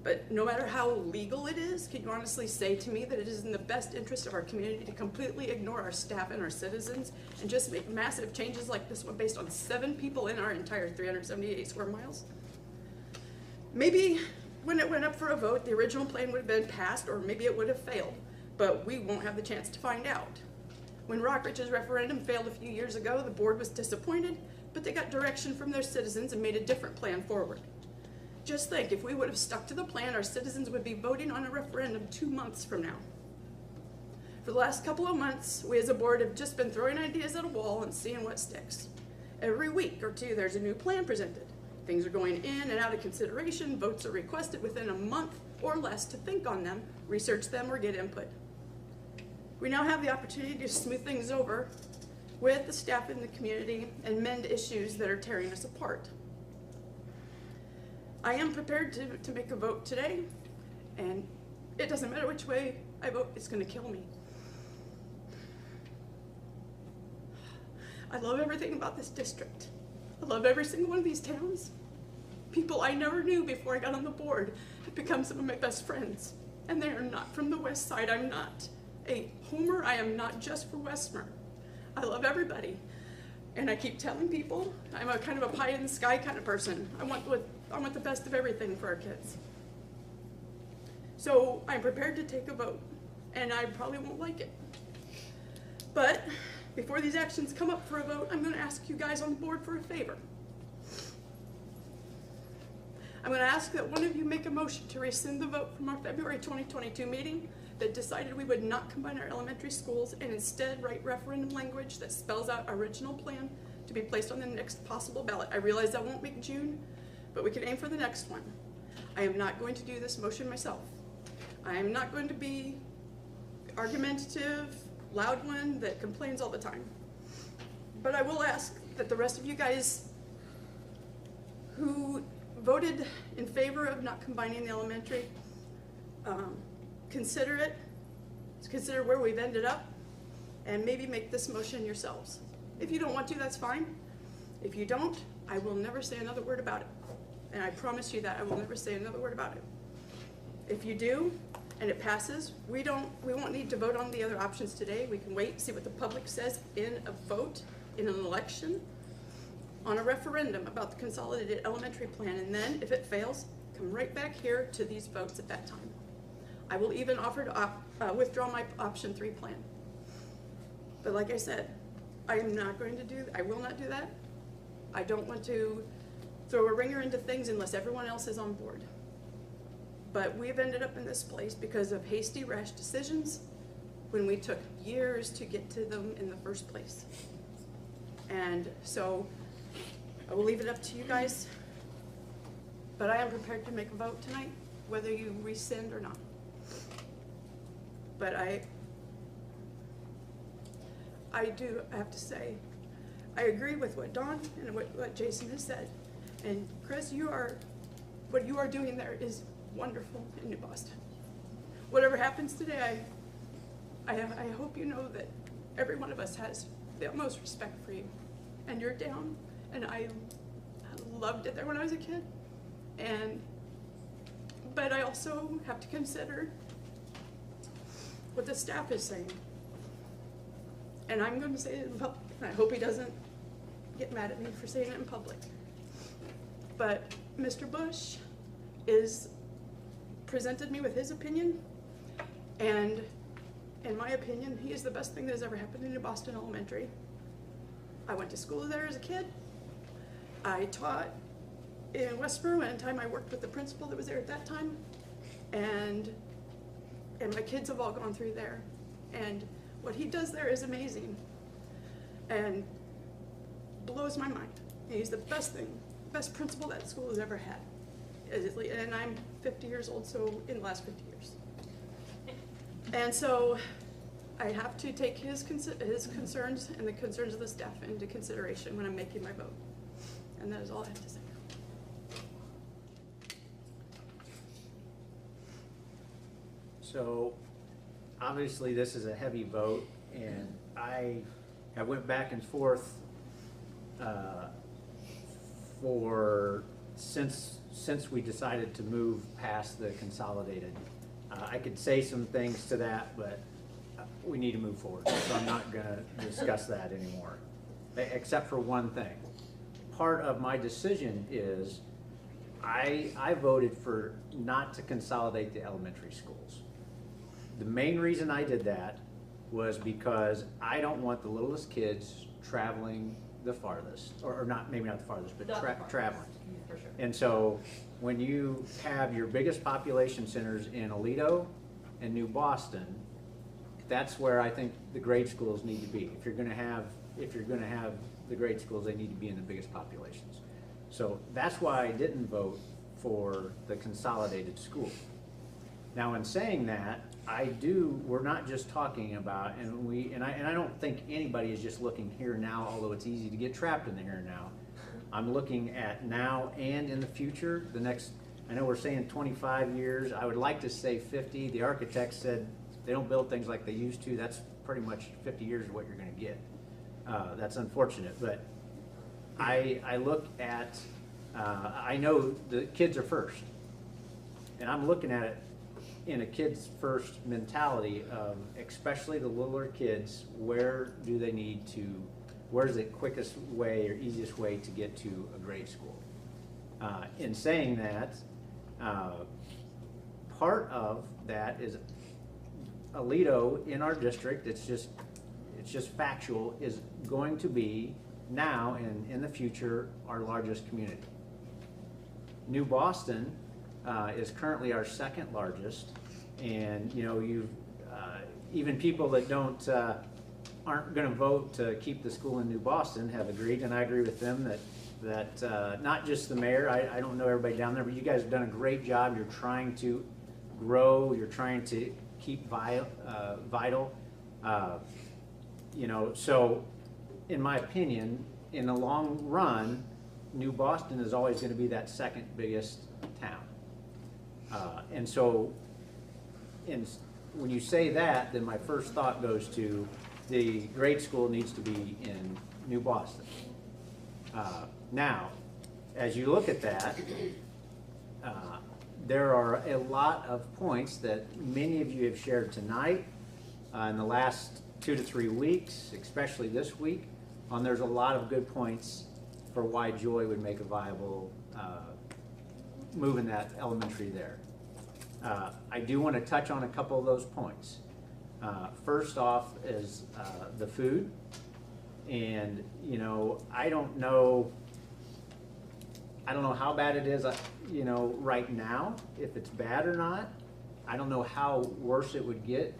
Speaker 6: But no matter how legal it is, can you honestly say to me that it is in the best interest of our community to completely ignore our staff and our citizens and just make massive changes like this one based on 7 people in our entire 378 square miles? Maybe when it went up for a vote, the original plan would have been passed, or maybe it would have failed, but we won't have the chance to find out. When Rockridge's referendum failed a few years ago, the board was disappointed, but they got direction from their citizens and made a different plan forward. Just think, if we would have stuck to the plan, our citizens would be voting on a referendum 2 months from now. For the last couple of months, we as a board have just been throwing ideas at a wall and seeing what sticks. Every week or two, there's a new plan presented. Things are going in and out of consideration, votes are requested within a month or less to think on them, research them, or get input. We now have the opportunity to smooth things over with the staff in the community and mend issues that are tearing us apart. I am prepared to make a vote today, and it doesn't matter which way I vote, it's gonna kill me. I love everything about this district. I love every single one of these towns. People I never knew before I got on the board have become some of my best friends, and they are not from the west side. I'm not a homer. I am not just for Westmer. I love everybody, and I keep telling people I'm a kind of a pie in the sky kind of person. I want the best of everything for our kids. So I'm prepared to take a vote, and I probably won't like it. But before these actions come up for a vote, I'm going to ask you guys on the board for a favor. I'm going to ask that one of you make a motion to rescind the vote from our February 2022 meeting that decided we would not combine our elementary schools and instead write referendum language that spells out our original plan to be placed on the next possible ballot. I realize that won't make June, but we can aim for the next one. I am not going to do this motion myself. I am not going to be argumentative, loud one that complains all the time. But I will ask that the rest of you guys who voted in favor of not combining the elementary, consider it, consider where we've ended up, and maybe make this motion yourselves. If you don't want to, that's fine. If you don't, I will never say another word about it. And I promise you that I will never say another word about it. If you do, and it passes, we won't need to vote on the other options today. We can wait, see what the public says in a vote, in an election, on a referendum about the consolidated elementary plan, and then, if it fails, come right back here to these votes at that time. I will even offer to withdraw my option 3 plan. But like I said, I am not going to do, I will not do that. I don't want to throw a ringer into things unless everyone else is on board. But we've ended up in this place because of hasty, rash decisions when we took years to get to them in the first place. And so I will leave it up to you guys, but I am prepared to make a vote tonight, whether you rescind or not. But I have to say, I agree with what Dawn and what Jason has said. And Chris, what you are doing there is wonderful in New Boston. Whatever happens today, I hope you know that every one of us has the utmost respect for you. And you're down, and I loved it there when I was a kid. But I also have to consider what the staff is saying. and I'm going to say it in public, and I hope he doesn't get mad at me for saying it in public. But Mr. Bush presented me with his opinion, and in my opinion, he is the best thing that has ever happened in New Boston Elementary. I went to school there as a kid. I taught in Westboro, and time I worked with the principal that was there at that time, and my kids have all gone through there. And what he does there is amazing and blows my mind. He's the best principal that school has ever had. And I'm 50 years old, so in the last 50 years. And so I have to take his concerns and the concerns of the staff into consideration when I'm making my vote. And that is all I have to say.
Speaker 3: So, obviously, this is a heavy vote, and I went back and forth since we decided to move past the consolidated. I could say some things to that, but we need to move forward, so I'm not going to discuss that anymore, except for one thing. Part of my decision is I voted for not to consolidate the elementary schools. The main reason I did that was because I don't want the littlest kids traveling the farthest, or not, maybe not the farthest, but traveling.
Speaker 9: For sure.
Speaker 3: And so when you have your biggest population centers in Aledo and New Boston, that's where I think the grade schools need to be. If you're gonna have the grade schools, they need to be in the biggest populations. So that's why I didn't vote for the consolidated school. Now, in saying that, we're not just talking about, and I don't think anybody is just looking here now, although it's easy to get trapped in the here and now. I'm looking at now and in the future, I know we're saying 25 years, I would like to say 50. The architects said they don't build things like they used to. That's pretty much 50 years of what you're gonna get. That's unfortunate, but I look at, I know the kids are first, and I'm looking at it in a kids first mentality of, especially the littler kids, where's the quickest way or easiest way to get to a grade school? In saying that, part of that is Aledo in our district, it's just factual, is going to be now and in the future our largest community. New Boston is currently our second largest, and even people that aren't going to vote to keep the school in New Boston have agreed, and I agree with them that not just the mayor, I don't know everybody down there, but you guys have done a great job. You're trying to grow, you're trying to keep vital. So in my opinion, in the long run, New Boston is always going to be that second biggest town. And so when you say that, then my first thought goes to the grade school needs to be in New Boston. Now, as you look at that, there are a lot of points that many of you have shared tonight, in the last 2 to 3 weeks, especially this week, there's a lot of good points for why Joy would make a viable moving that elementary there. I do want to touch on a couple of those points. First off is the food, and I don't know how bad it is right now, if it's bad or not. I don't know how worse it would get.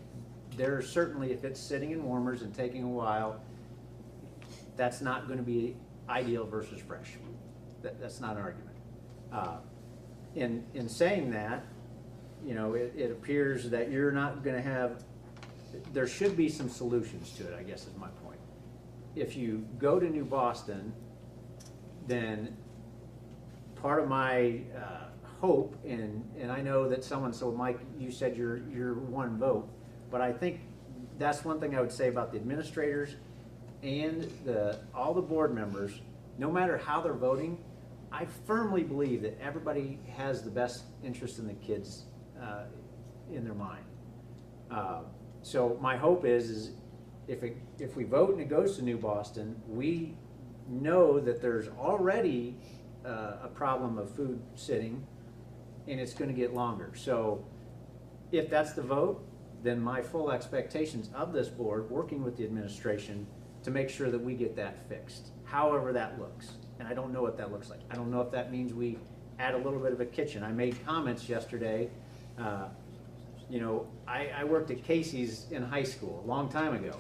Speaker 3: There's certainly, if it's sitting in warmers and taking a while, that's not going to be ideal versus fresh. That's not an argument. In saying that, it appears that you're not going to have, there should be some solutions to it, I guess is my point. If you go to New Boston, then part of my hope, and I know that so Mike, you said you're one vote, but I think that's one thing I would say about the administrators and all the board members. No matter how they're voting, I firmly believe that everybody has the best interest in the kids in their mind. So my hope is if we vote and it goes to New Boston, we know that there's already a problem of food sitting, and it's gonna get longer. So if that's the vote, then my full expectations of this board, working with the administration, to make sure that we get that fixed, however that looks. And I don't know what that looks like. I don't know if that means we add a little bit of a kitchen. I made comments yesterday. You know, I worked at Casey's in high school a long time ago.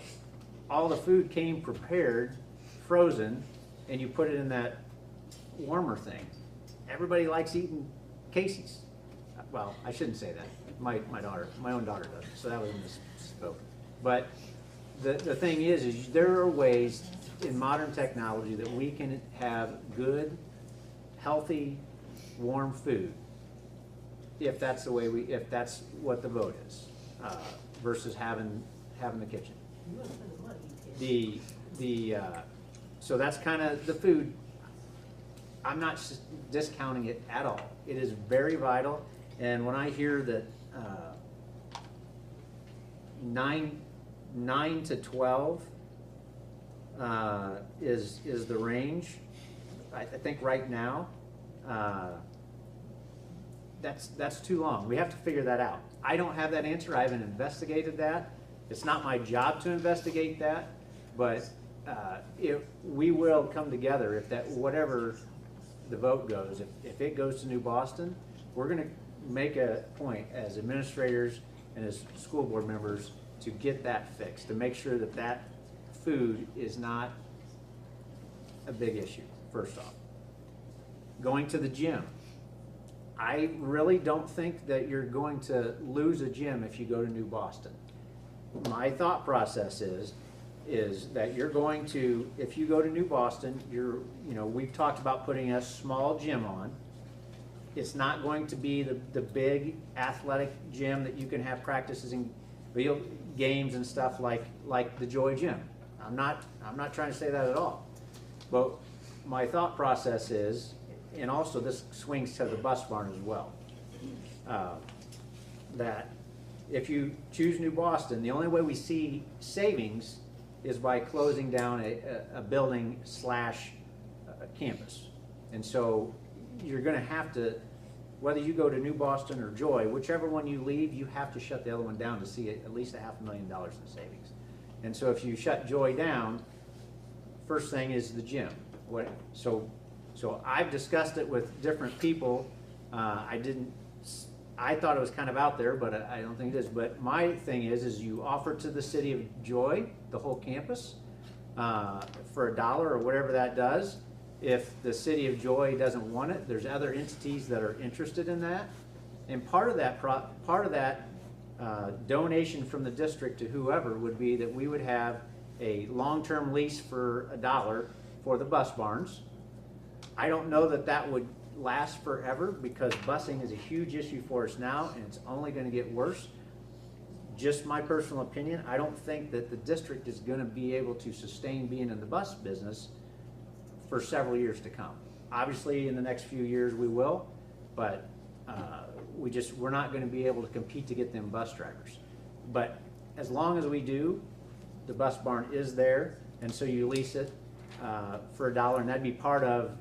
Speaker 3: All the food came prepared, frozen, and you put it in that warmer thing. Everybody likes eating Casey's. Well, I shouldn't say that. My own daughter doesn't, so that was a misspoke. But the thing is there are ways in modern technology that we can have good, healthy, warm food, if that's the way if that's what the vote is, versus having the kitchen. So that's kind of the food. I'm not discounting it at all. It is very vital. And when I hear that 9 to 12 is the range, I think right now, that's too long. We have to figure that out. I don't have that answer. I haven't investigated that. It's not my job to investigate that, but we will come together if that, whatever the vote goes, if it goes to New Boston, we're gonna make a point as administrators and as school board members to get that fixed, to make sure that that food is not a big issue, first off. Going to the gym. I really don't think that you're going to lose a gym if you go to New Boston. My thought process is that you're going to, if you go to New Boston, we've talked about putting a small gym on. It's not going to be the big athletic gym that you can have practices in video games and stuff like the Joy Gym. I'm not trying to say that at all. But my thought process is, and also this swings to the bus barn as well, that if you choose New Boston, the only way we see savings is by closing down a building / campus. And so you're gonna have to, whether you go to New Boston or Joy, whichever one you leave, you have to shut the other one down to see at least $500,000 in savings. And so if you shut Joy down, first thing is the gym. So I've discussed it with different people. I thought it was kind of out there, but I don't think it is. But my thing is you offer to the city of Joy, the whole campus, for $1 or whatever that does. If the city of Joy doesn't want it, there's other entities that are interested in that. And part of that donation from the district to whoever would be that we would have a long-term lease for $1 for the bus barns. I don't know that would last forever because busing is a huge issue for us now and it's only going to get worse. Just my personal opinion, I don't think that the district is going to be able to sustain being in the bus business for several years to come. Obviously in the next few years we will, but we're not going to be able to compete to get them bus drivers. But as long as we do, the bus barn is there, and so you lease it for $1, and that'd be part of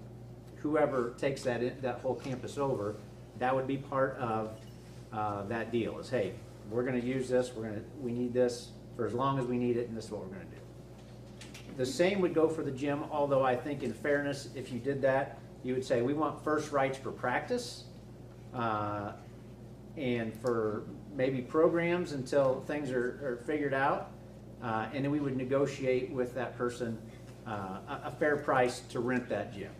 Speaker 3: whoever takes that whole campus over. That would be part of that deal. Is hey, we're going to use this. We need this for as long as we need it, and this is what we're going to do. The same would go for the gym. Although I think, in fairness, if you did that, you would say we want first rights for practice and for maybe programs until things are figured out, and then we would negotiate with that person a fair price to rent that gym.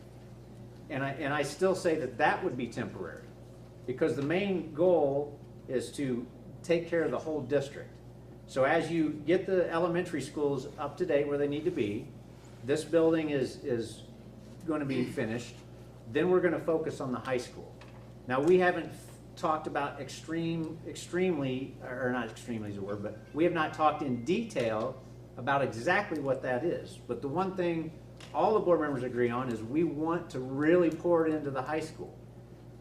Speaker 3: And I still say that would be temporary, because the main goal is to take care of the whole district. So as you get the elementary schools up to date where they need to be, this building is going to be finished. Then we're going to focus on the high school. Now we haven't talked about extremely, or not extremely is a word, but we have not talked in detail about exactly what that is. But the one thing all the board members agree on is we want to really pour it into the high school.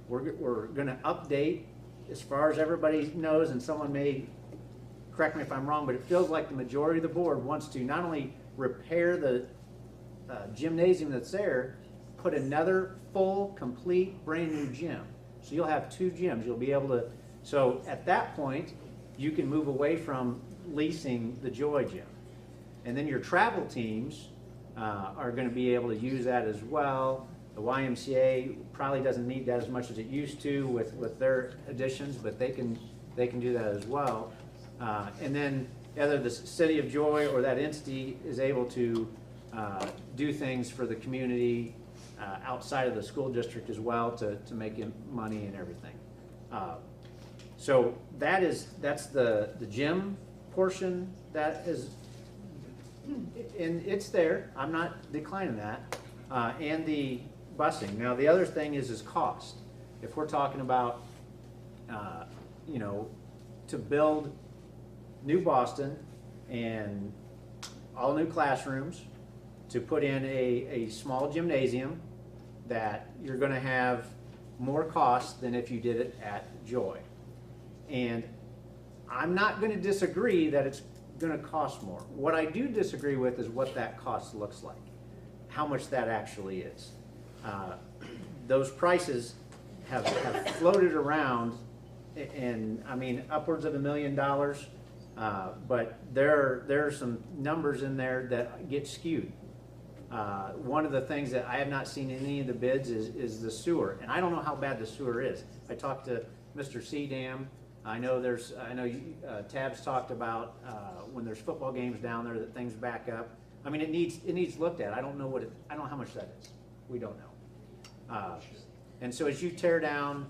Speaker 3: We're going to update, as far as everybody knows, and someone may correct me if I'm wrong, but it feels like the majority of the board wants to not only repair the gymnasium that's there, put another full, complete, brand-new gym. So you'll have 2 gyms. You'll be able to, so at that point, you can move away from leasing the Joy Gym. And then your travel teams are going to be able to use that as well. The YMCA probably doesn't need that as much as it used to with their additions, but they can do that as well. And then either the City of Joy or that entity is able to do things for the community outside of the school district as well to make money and everything. So that's the gym portion that is, and it's there. I'm not declining that, and the busing. Now the other thing is cost. If we're talking about, you know, to build New Boston and all new classrooms, to put in a small gymnasium, that you're going to have more cost than if you did it at Joy. And I'm not going to disagree that it's going to cost more. What I do disagree with is what that cost looks like, how much that actually is. Those prices have floated around, and I mean upwards of $1 million, but there are some numbers in there that get skewed. One of the things that I have not seen in any of the bids is the sewer, and I don't know how bad the sewer is. I talked to Mr. Seedam. I know Tabs talked about when there's football games down there that things back up. I mean, it needs looked at. I don't know how much that is. We don't know. And so as you tear down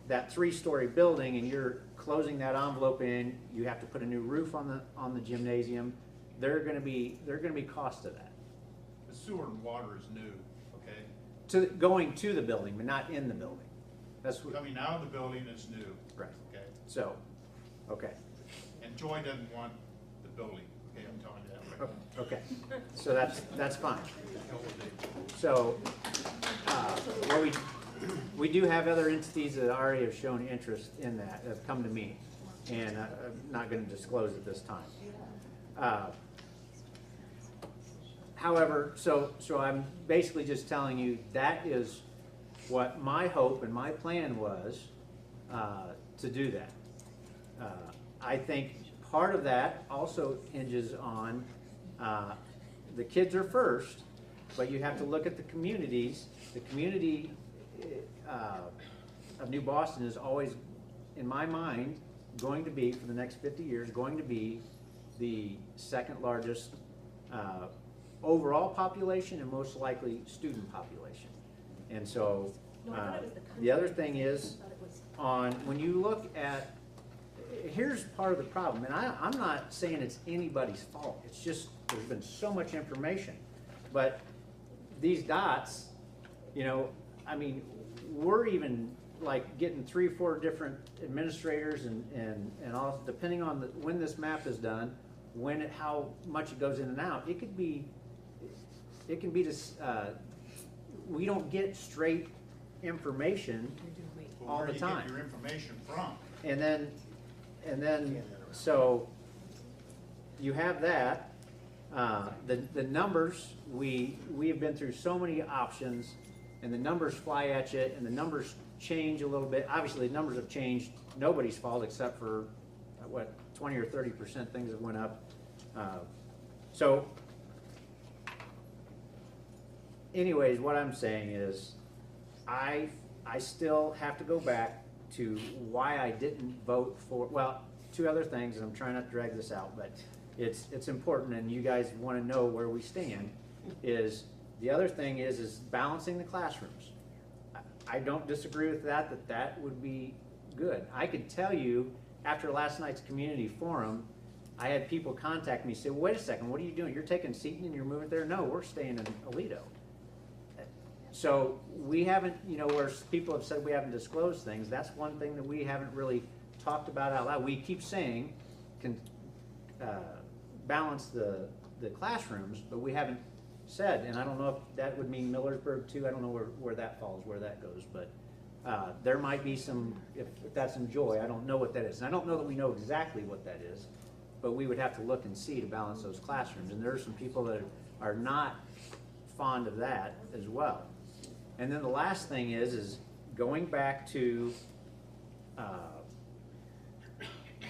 Speaker 3: that 3-story building and you're closing that envelope in, you have to put a new roof on the gymnasium. There are going to be costs to that.
Speaker 15: The sewer and water is new, okay?
Speaker 3: Going to the building, but not in the building. That's what,
Speaker 15: Coming out of the building is new.
Speaker 3: right.
Speaker 15: Okay?
Speaker 3: So, okay.
Speaker 15: And Joy doesn't want the building, okay, I'm telling you that right now.
Speaker 3: Okay, so that's fine. So, well, we do have other entities that already have shown interest in that, have come to me, and I'm not going to disclose at this time. However, so I'm basically just telling you that is what my hope and my plan was to do that. I think part of that also hinges on the kids are first, but you have to look at the communities. The community of New Boston is always, in my mind, going to be, for the next 50 years, going to be the second largest overall population and most likely student population. And so the other thing is, when you look at, here's part of the problem, and I'm not saying it's anybody's fault. It's just there's been so much information. But these dots, you know, I mean, we're even like getting 3 or 4 different administrators and all, depending on when this map is done, how much it goes in and out. It can be this, we don't get straight information all the time.
Speaker 15: Where do you get your information from?
Speaker 3: And then, so you have that. The numbers, we have been through so many options, and the numbers fly at you, and the numbers change a little bit. Obviously, the numbers have changed. Nobody's fault except for, 20 or 30% things have went up. So, anyways, what I'm saying is, I still have to go back to why I didn't vote for, well, 2 other things, and I'm trying not to drag this out, but it's important, and you guys want to know where we stand, is the other thing is balancing the classrooms. I don't disagree with that would be good. I could tell you, after last night's community forum, I had people contact me, say, well, wait a second, what are you doing? You're taking Seton and you're moving there? No, we're staying in Aledo. So we haven't, where people have said we haven't disclosed things, that's one thing that we haven't really talked about out loud. We keep saying balance the classrooms, but we haven't said, and I don't know if that would mean Millersburg too. I don't know where that falls, where that goes, but there might be some, if that's in Joy, I don't know what that is. And I don't know that we know exactly what that is. but we would have to look and see to balance those classrooms. And there are some people that are not fond of that as well. And then the last thing is going back to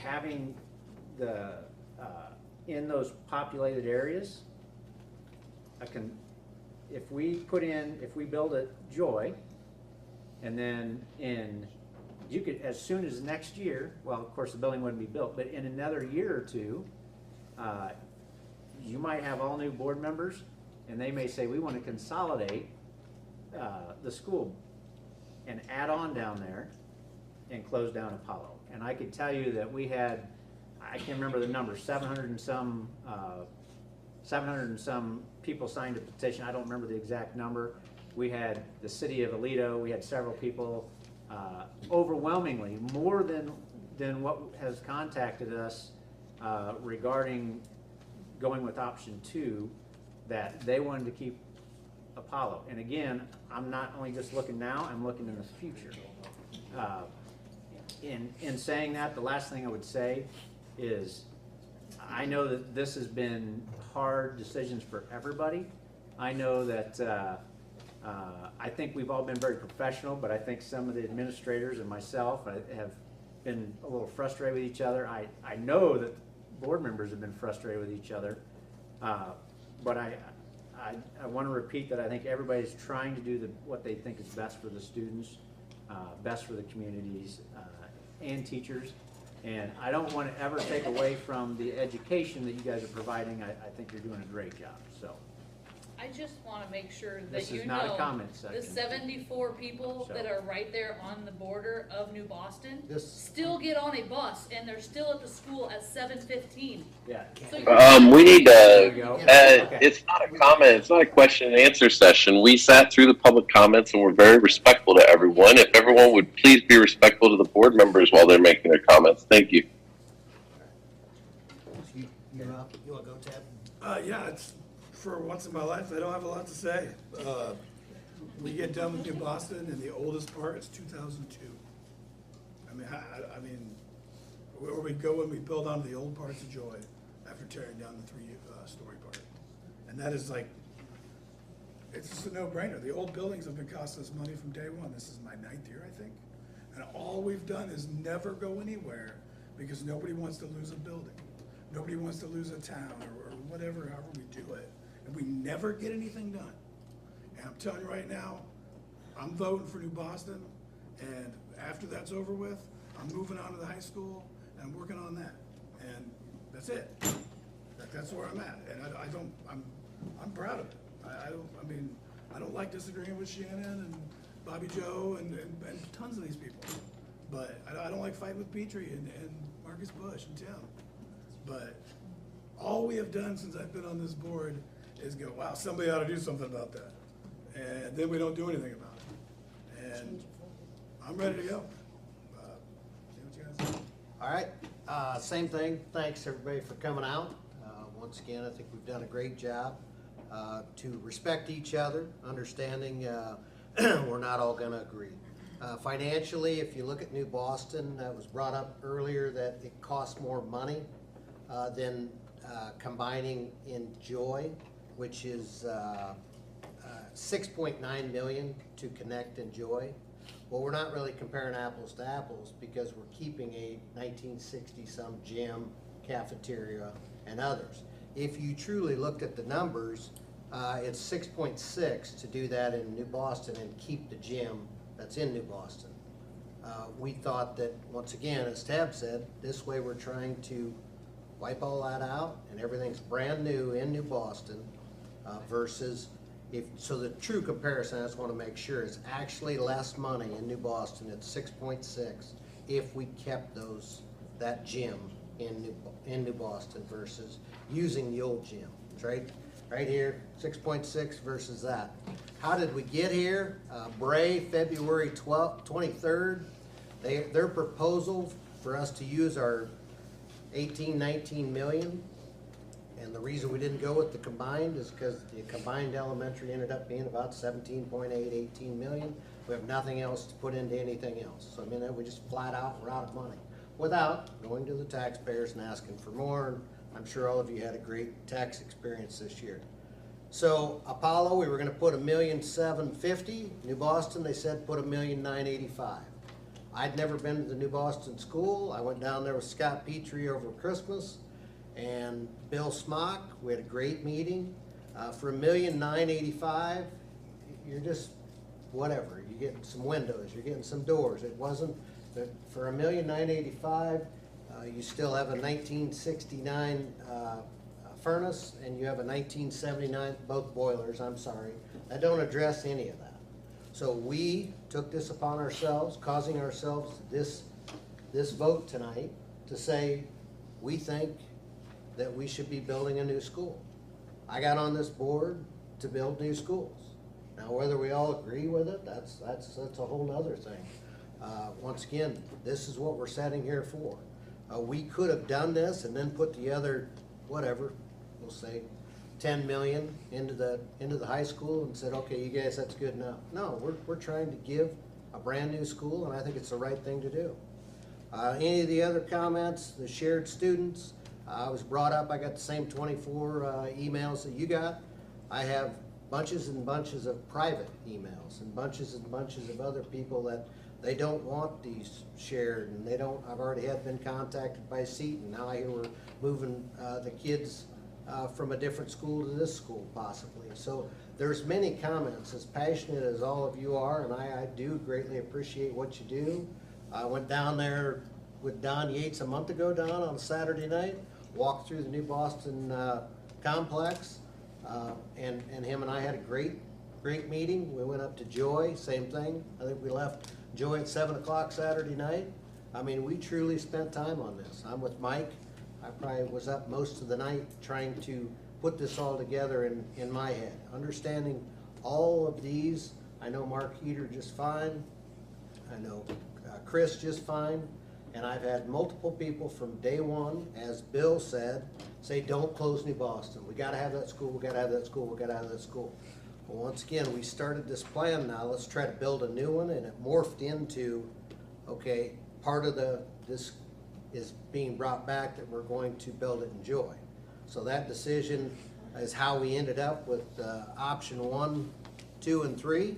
Speaker 3: having the, in those populated areas, if we build a Joy, and then you could, as soon as next year, well, of course, the building wouldn't be built, but in another year or two, you might have all new board members, and they may say, we want to consolidate the school and add on down there and close down Apollo. And I could tell you that we had, I can't remember the number, 700 and some people signed a petition. I don't remember the exact number. We had the city of Aledo, we had several people, overwhelmingly, more than what has contacted us regarding going with option 2, that they wanted to keep Apollo. And again, I'm not only just looking now, I'm looking in the future. In saying that, the last thing I would say is, I know that this has been hard decisions for everybody. I know that I think we've all been very professional, but I think some of the administrators and myself have been a little frustrated with each other. I know that board members have been frustrated with each other, but I want to repeat that I think everybody's trying to do what they think is best for the students, best for the communities, and teachers. And I don't want to ever take away from the education that you guys are providing. I think you're doing a great job, so.
Speaker 7: I just want to make sure
Speaker 3: This
Speaker 7: that
Speaker 3: is
Speaker 7: you
Speaker 3: not a
Speaker 7: know,
Speaker 3: comment
Speaker 7: the
Speaker 3: section.
Speaker 7: 74 people
Speaker 3: So.
Speaker 7: that are right there on the border of New Boston
Speaker 8: This-
Speaker 7: still get on a bus, and they're still at the school at 7:15.
Speaker 3: Yeah.
Speaker 7: So
Speaker 5: We need
Speaker 3: There you go. Okay.
Speaker 5: it's not a comment, it's not a question and answer session. We sat through the public comments and we're very respectful to everyone. If everyone would please be respectful to the board members while they're making their comments. Thank you.
Speaker 8: You want to go, Ted?
Speaker 23: Yeah, it's, for once in my life, I don't have a lot to say. We get done with New Boston, and the oldest part is 2002. I mean, where we go when we build onto the old parts of Joy after tearing down the 3-story part. And that is like, it's just a no-brainer. The old buildings have been costing us money from day one. This is my 9th year, I think. And all we've done is never go anywhere because nobody wants to lose a building. Nobody wants to lose a town or whatever, however we do it. And we never get anything done. And I'm telling you right now, I'm voting for New Boston. And after that's over with, I'm moving on to the high school and I'm working on that. And that's it. That's where I'm at. And I'm proud of it. I don't like disagreeing with Shannon and Bobby Joe and tons of these people. But I don't like fighting with Petrie and Marcus Bush and Tim. But all we have done since I've been on this board is go, wow, somebody ought to do something about that. And then we don't do anything about it. And I'm ready to go. See what you guys think.
Speaker 8: All right, same thing. Thanks, everybody, for coming out. Once again, I think we've done a great job to respect each other, understanding we're not all going to agree. Financially, if you look at New Boston, that was brought up earlier that it costs more money than combining in Joy, which is $6.9 million to connect in Joy. Well, we're not really comparing apples to apples because we're keeping a 1960-some gym, cafeteria, and others. If you truly looked at the numbers, it's 6.6 to do that in New Boston and keep the gym that's in New Boston. We thought that, once again, as Tab said, this way we're trying to wipe all that out and everything's brand new in New Boston versus so the true comparison, I just want to make sure, is actually less money in New Boston at 6.6 if we kept that gym in New Boston versus using the old gym. It's right here, 6.6 versus that. How did we get here? Bray, February 23rd, their proposal for us to use our 19 million. And the reason we didn't go with the combined is because the combined elementary ended up being about 17.8, 18 million. We have nothing else to put into anything else. So I mean, we just flat out, we're out of money. without going to the taxpayers and asking for more. And I'm sure all of you had a great tax experience this year. So Apollo, we were gonna put $1,750,000. New Boston, they said put $1,985,000. I'd never been to the New Boston school. I went down there with Scott Petrie over Christmas and Bill Smock. We had a great meeting. For $1,985,000, you're just whatever. You're getting some windows, you're getting some doors. It wasn't, for $1,985,000, you still have a 1969 furnace, and you have a 1979, both boilers, I'm sorry. That don't address any of that. So we took this upon ourselves, causing ourselves this vote tonight to say, we think that we should be building a new school. I got on this board to build new schools. Now, whether we all agree with it, that's a whole nother thing. Once again, this is what we're sitting here for. We could have done this and then put the other, whatever, we'll say 10 million into the high school and said, okay, you guys, that's good enough. No, we're trying to give a brand new school, and I think it's the right thing to do. Any of the other comments, the shared students, I was brought up, I got the same 24 emails that you got. I have bunches and bunches of private emails and bunches of other people that they don't want these shared, and they don't, I've already been contacted by Seton. Now I hear we're moving the kids from a different school to this school possibly. So there's many comments, as passionate as all of you are, and I do greatly appreciate what you do. I went down there with Don Yates a month ago, Don, on Saturday night, walked through the New Boston complex, and him and I had a great meeting. We went up to Joy, same thing. I think we left Joy at 7 o'clock Saturday night. I mean, we truly spent time on this. I'm with Mike. I probably was up most of the night trying to put this all together in my head. Understanding all of these, I know Mark Heater just fine. I know Chris just fine. And I've had multiple people from day one, as Bill said, say, don't close New Boston. We gotta have that school, we gotta have that school, we gotta have that school. Well, once again, we started this plan now, let's try to build a new one, and it morphed into, okay, part of this is being brought back that we're going to build it in Joy. So that decision is how we ended up with option 1, 2, and 3.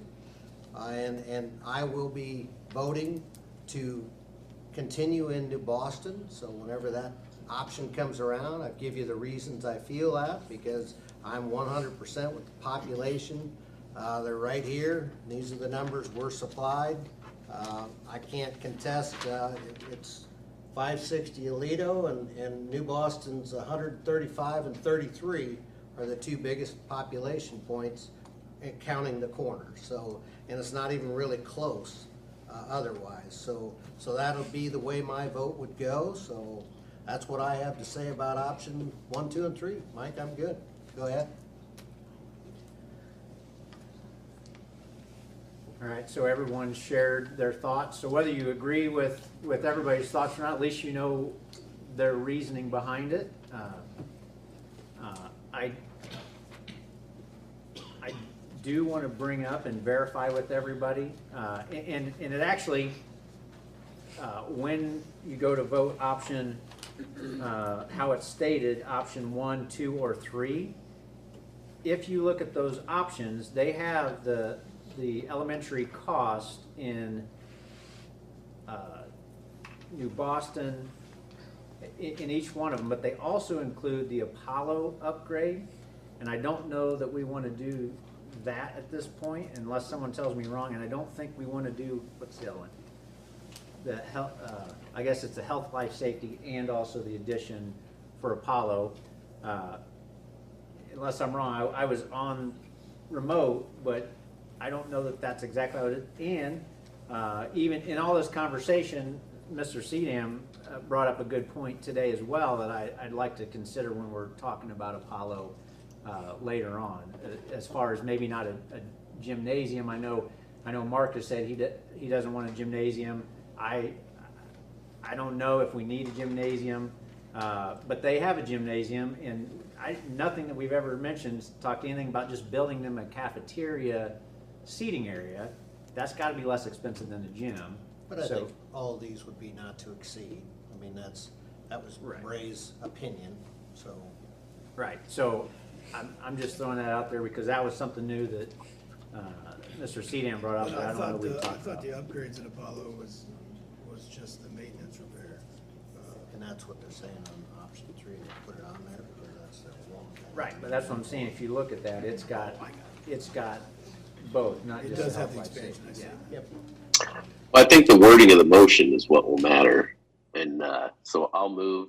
Speaker 8: And I will be voting to continue in New Boston. So whenever that option comes around, I give you the reasons I feel that, because I'm 100% with the population. They're right here. These are the numbers we're supplied. I can't contest, it's 560 Aledo and New Boston's 135 and 33 are the two biggest population points, counting the corners. So, and it's not even really close otherwise. So that'll be the way my vote would go. So that's what I have to say about option 1, 2, and 3. Mike, I'm good. Go ahead.
Speaker 3: All right, so everyone shared their thoughts. So whether you agree with everybody's thoughts or not, at least you know their reasoning behind it. I do want to bring up and verify with everybody, and it actually, when you go to vote option, how it's stated, option 1, 2, or 3, if you look at those options, they have the elementary cost in New Boston in each one of them, but they also include the Apollo upgrade, and I don't know that we want to do that at this point unless someone tells me wrong, and I don't think we want to do, what's the other one? The health, I guess it's the health, life, safety, and also the addition for Apollo. Unless I'm wrong, I was on remote, but I don't know that that's exactly what it is. And even in all this conversation, Mr. Sedam brought up a good point today as well that I'd like to consider when we're talking about Apollo later on. As far as maybe not a gymnasium, I know Mark has said he doesn't want a gymnasium. I don't know if we need a gymnasium, but they have a gymnasium, and nothing that we've ever mentioned talked anything about just building them a cafeteria seating area. That's got to be less expensive than a gym.
Speaker 8: But I think all of these would be not to exceed. mean, that was
Speaker 3: Right.
Speaker 8: Ray's opinion, so.
Speaker 3: Right, so I'm just throwing that out there because that was something new that Mr. Sedan brought up,
Speaker 23: But
Speaker 3: but I don't know that we
Speaker 23: I
Speaker 3: talked
Speaker 23: thought
Speaker 3: about.
Speaker 23: the upgrades in Apollo was just the maintenance repair.
Speaker 8: And that's what they're saying on option 3, they put it on there because that's their one.
Speaker 3: Right, but that's what I'm saying, if you look at that, it's got both, not
Speaker 23: It
Speaker 3: just
Speaker 23: does
Speaker 3: the
Speaker 23: have the
Speaker 3: health life
Speaker 23: expansion, I
Speaker 3: safety.
Speaker 23: see.
Speaker 3: Yeah. Yep.
Speaker 5: Well, I think the wording of the motion is what will matter. And so I'll move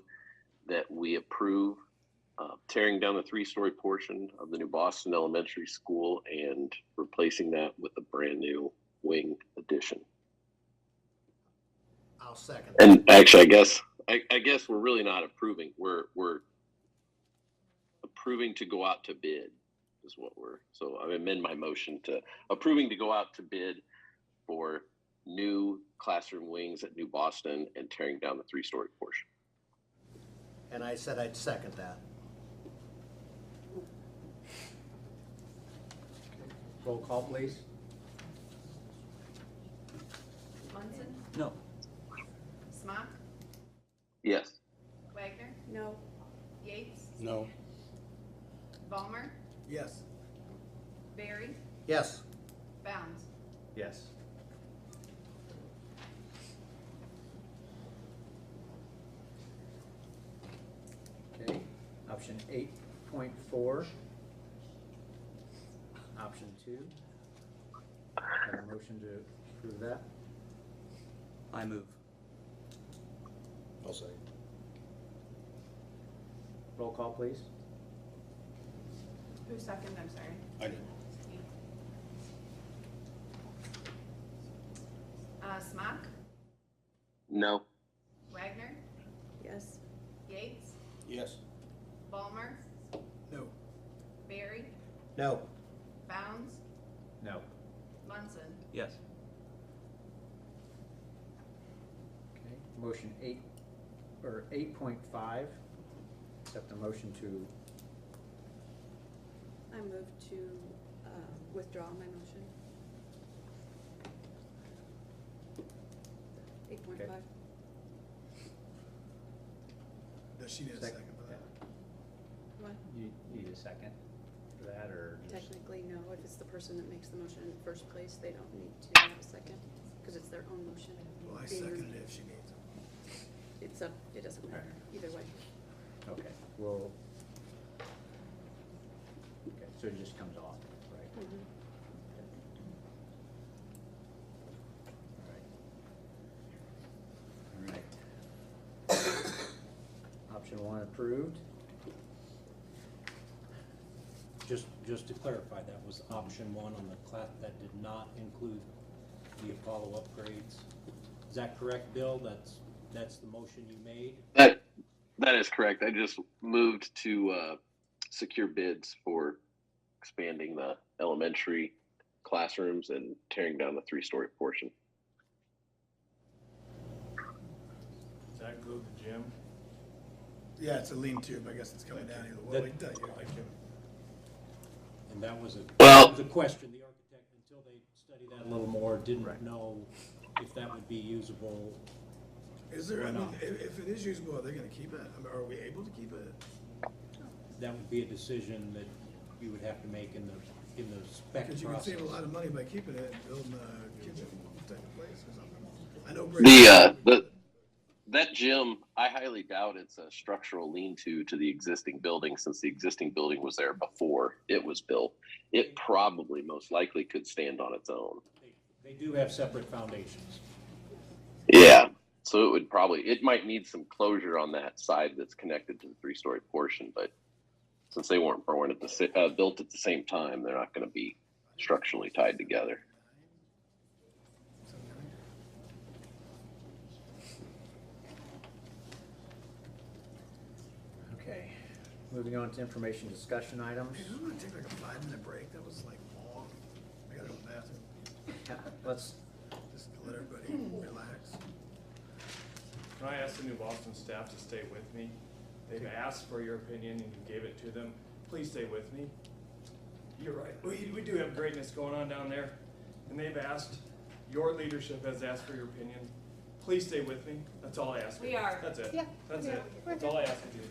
Speaker 5: that we approve tearing down the 3-story portion of the New Boston Elementary School and replacing that with a brand new wing addition.
Speaker 8: I'll second.
Speaker 5: And actually, I guess we're really not approving. We're approving to go out to bid is what so I amend my motion to approving to go out to bid for new classroom wings at New Boston and tearing down the 3-story portion.
Speaker 8: And I said I'd second that.
Speaker 3: Roll call, please.
Speaker 4: Munson,
Speaker 3: No.
Speaker 4: Smock,
Speaker 5: Yes.
Speaker 4: Wagner,
Speaker 6: No.
Speaker 4: Yates,
Speaker 22: No.
Speaker 4: Ballmer,
Speaker 23: Yes.
Speaker 4: Barry,
Speaker 8: Yes.
Speaker 4: Bounds.
Speaker 3: Yes. Okay, option 8.4. Option 2. Have a motion to approve that?
Speaker 1: I move.
Speaker 22: I'll say.
Speaker 3: Roll call, please.
Speaker 4: Who seconded? I'm sorry.
Speaker 22: I did.
Speaker 4: Smock,
Speaker 5: No.
Speaker 4: Wagner,
Speaker 6: Yes.
Speaker 4: Yates,
Speaker 22: Yes.
Speaker 4: Ballmer,
Speaker 23: No.
Speaker 4: Barry,
Speaker 8: No.
Speaker 4: Bounds,
Speaker 3: No.
Speaker 4: Munson.
Speaker 1: Yes.
Speaker 3: Okay, motion 8.5, accept a motion to,
Speaker 6: I move to withdraw my motion. 8.5.
Speaker 3: Okay.
Speaker 23: Does she need a second for that?
Speaker 6: What?
Speaker 3: you need a second for that, or just?
Speaker 6: Technically, no. If it's the person that makes the motion in the first place, they don't need to have a second, because it's their own motion.
Speaker 23: Well, I
Speaker 6: being
Speaker 23: seconded
Speaker 6: reviewed.
Speaker 23: it if she needs it.
Speaker 6: It doesn't matter, either way.
Speaker 3: Okay, well, okay, so it just comes off, right?
Speaker 6: Mhm.
Speaker 3: All right. Option 1 approved.
Speaker 21: Just to clarify, that was option 1 on the class, that did not include the Apollo upgrades. Is that correct, Bill? That's the motion you made?
Speaker 5: That is correct. I just moved to secure bids for expanding the elementary classrooms and tearing down the 3-story portion.
Speaker 2: Does that include the gym?
Speaker 23: Yeah, it's a lean-to, but I guess it's coming down either way.
Speaker 21: That-
Speaker 23: Tell you.
Speaker 21: And that was
Speaker 5: Well-
Speaker 21: the question. The architect, until they studied that a little more, didn't know if that would be usable.
Speaker 23: Is there,
Speaker 21: Why
Speaker 23: I mean,
Speaker 21: not?
Speaker 23: if it is usable, are they gonna keep it? I mean, are we able to keep it?
Speaker 21: That would be a decision that you would have to make in the spec
Speaker 23: Because you can
Speaker 21: process.
Speaker 23: save a lot of money by keeping it and building a kitchen type of place or something. I know.
Speaker 5: That gym, I highly doubt it's a structural lean-to the existing building, since the existing building was there before it was built. It probably most likely could stand on its own.
Speaker 21: They do have separate foundations.
Speaker 5: Yeah, so it might need some closure on that side that's connected to the 3-story portion, but since they weren't built at the same time, they're not going to be structurally tied together.
Speaker 3: Okay, moving on to information discussion items.
Speaker 23: Hey, I'm gonna take like a 5-minute break. That was like long. I gotta go to the bathroom.
Speaker 3: Let's,
Speaker 23: Just to let everybody relax.
Speaker 10: Can I ask the New Boston staff to stay with me? They've asked for your opinion and you gave it to them. Please stay with me. You're right. We do have greatness going on down there. And they've asked, your leadership has asked for your opinion. please stay with me. That's all I ask of you.
Speaker 7: We are.
Speaker 10: That's it.
Speaker 7: Yeah,
Speaker 10: That's
Speaker 7: we are.
Speaker 10: it. That's all I ask of you.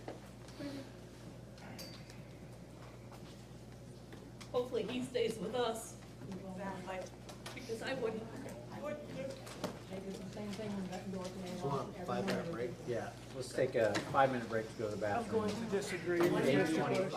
Speaker 7: Hopefully he stays with us. Because I wouldn't.
Speaker 19: They did the same thing when that door came
Speaker 8: So
Speaker 19: off.
Speaker 8: on, 5-minute break?
Speaker 3: Yeah, let's take a 5-minute break to go to the bathroom.
Speaker 10: disagree.
Speaker 3: 8:25.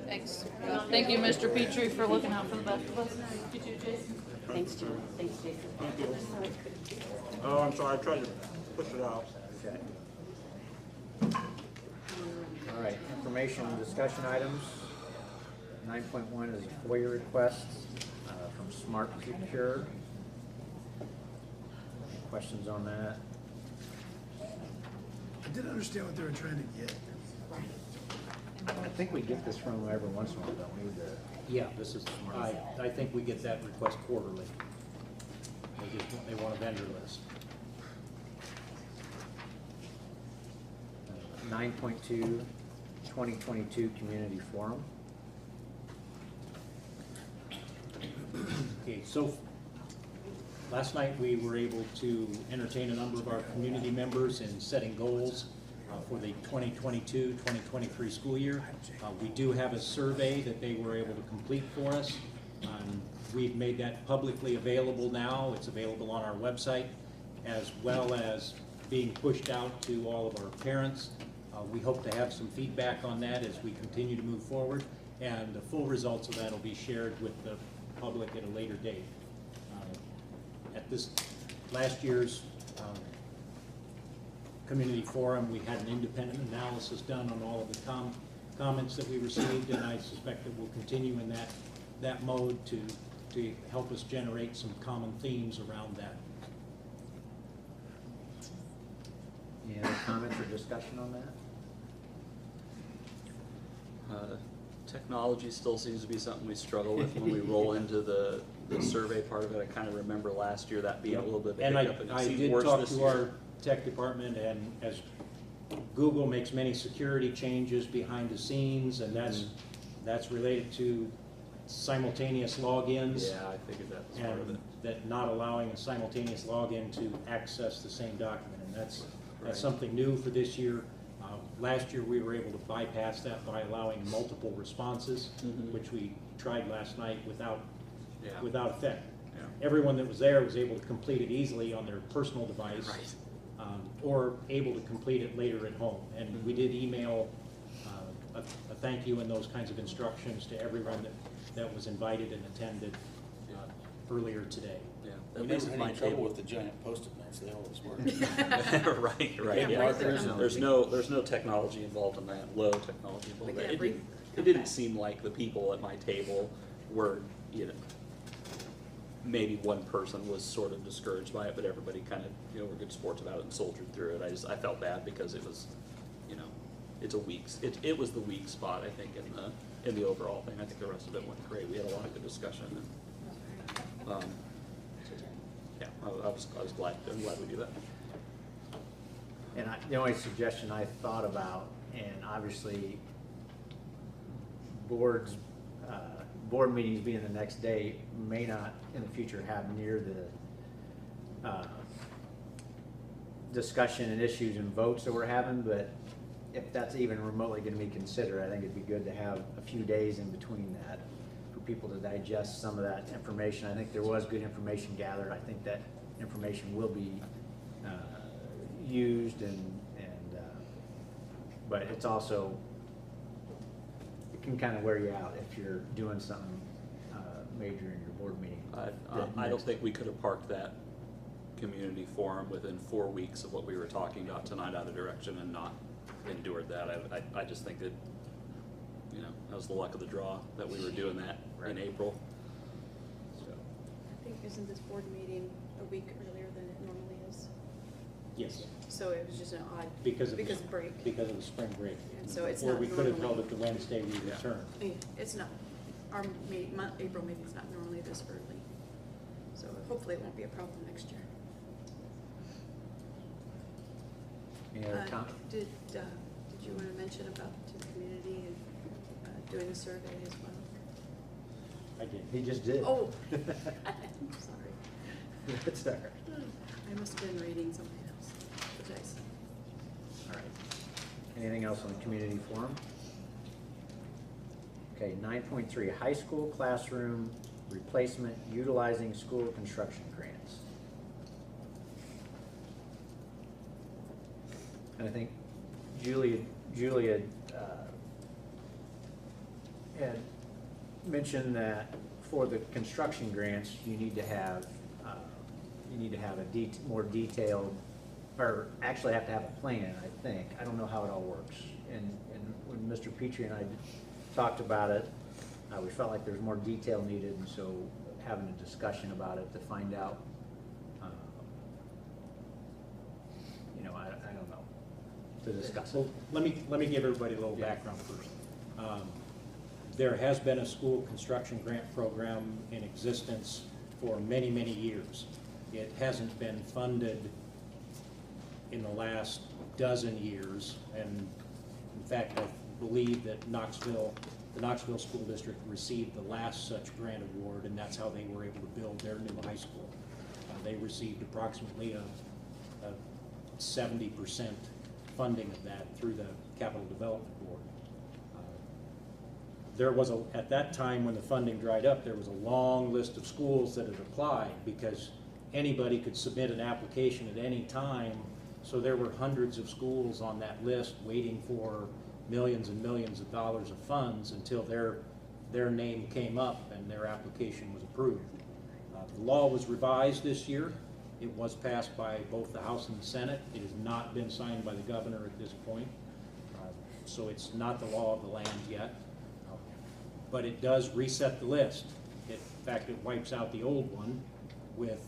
Speaker 7: Thanks. Thank you, Mr. Petrie, for looking out for the best of us. You too, Jason.
Speaker 12: Thanks, Julie. Thanks, Jason.
Speaker 1: Thank you. Oh, I'm sorry, I tried to push it out.
Speaker 3: Okay. All right, information and discussion items. 9.1 is a FOIA request from Smart Secure. Questions on that?
Speaker 23: I didn't understand what they were trying to get.
Speaker 3: I think we get this from them every once in a while, don't we?
Speaker 21: Yeah, this is, I think we get that request quarterly. They want a vendor list.
Speaker 3: 9.2, 2022 Community Forum.
Speaker 21: Okay, so last night we were able to entertain a number of our community members in setting goals for the 2022-2023 school year. We do have a survey that they were able to complete for us. We've made that publicly available now. It's available on our website, as well as being pushed out to all of our parents. We hope to have some feedback on that as we continue to move forward, and the full results of that will be shared with the public at a later date. At this last year's community forum, we had an independent analysis done on all of the comments that we received, and I suspect that we'll continue in that mode to help us generate some common themes around that.
Speaker 3: Any other comments or discussion on that?
Speaker 1: Technology still seems to be something we struggle with when we roll into the survey part of it. I kind of remember last year that being a little bit of a
Speaker 21: And
Speaker 1: hiccup, and it
Speaker 21: I
Speaker 1: seems
Speaker 21: did
Speaker 1: worse
Speaker 21: talk
Speaker 1: this
Speaker 21: to
Speaker 1: year.
Speaker 21: our tech department, and as Google makes many security changes behind the scenes, and that's related to simultaneous logins.
Speaker 1: Yeah, I figured that was part of it.
Speaker 21: And that not allowing a simultaneous login to access the same document, and that's something new for this year. Last year, we were able to bypass that by allowing multiple responses, which we tried last night without effect.
Speaker 1: Yeah.
Speaker 21: Everyone that was there was able to complete it easily on their personal device, or able to complete it later at home. And we did email a thank you and those kinds of instructions to everyone that was invited and attended earlier today.
Speaker 1: Yeah.
Speaker 11: We never had any trouble with the giant Post-it notes, they always work.
Speaker 1: Right.
Speaker 11: Yeah, markers and-
Speaker 1: There's no technology involved in that, low technology involved in that. It didn't seem like the people at my table were, maybe one person was sort of discouraged by it, but everybody kind of, were good sports about it and soldiered through it. I felt bad because it was, it's it was the weak spot, I think, in the overall thing. I think the rest of it went great. We had a lot of good discussion. And, yeah, I was glad. I'm glad we do that.
Speaker 3: And the only suggestion I thought about, and obviously board meetings being the next day may not in the future have near the discussion and issues and votes that we're having, but if that's even remotely going to be considered, I think it'd be good to have a few days in between that for people to digest some of that information. I think there was good information gathered. I think that information will be used, but it's also, it can kind of wear you out if you're doing something major in your board meeting.
Speaker 1: I don't think we could have parked that community forum within 4 weeks of what we were talking about tonight out of direction and not endured that. I just think that, that was the luck of the draw that we were doing that in April. So.
Speaker 6: I think, isn't this board meeting a week earlier than it normally is?
Speaker 21: Yes.
Speaker 6: So it was just an odd,
Speaker 21: Because of
Speaker 6: break.
Speaker 21: Because of the spring break.
Speaker 6: And so it's
Speaker 21: Or
Speaker 6: not
Speaker 21: we could have held
Speaker 6: normally-
Speaker 21: it the Wednesday we returned.
Speaker 6: Yeah, it's not, our meeting, April meeting's not normally this early. So hopefully it won't be a problem next year.
Speaker 3: Any other comments?
Speaker 6: Did you want to mention about to the community and doing the survey as well?
Speaker 21: I did.
Speaker 3: He just did.
Speaker 6: Oh, I'm sorry.
Speaker 3: That's all right.
Speaker 6: I must have been reading something else. Apologize.
Speaker 3: All right. Anything else on the community forum? Okay, 9.3, high school classroom replacement utilizing school construction grants. And I think Julia had mentioned that for the construction grants, you need to have a more detailed, or actually have to have a plan, I think. I don't know how it all works. And when Mr. Petrie and I talked about it, we felt like there's more detail needed, and so having a discussion about it to find out, I don't know, to discuss it.
Speaker 21: Well, let me give everybody a little background first. There has been a school construction grant program in existence for many, many years. It hasn't been funded in the last dozen years, and in fact, I believe that the Knoxville School District received the last such grant award, and that's how they were able to build their new high school. They received approximately a 70% funding of that through the Capital Development Board. There was at that time when the funding dried up, there was a long list of schools that had applied because anybody could submit an application at any time. So there were hundreds of schools on that list waiting for millions and millions of dollars of funds until their name came up and their application was approved. The law was revised this year. It was passed by both the House and the Senate. It has not been signed by the governor at this point. So it's not the law of the land yet. But it does reset the list. In fact, it wipes out the old one with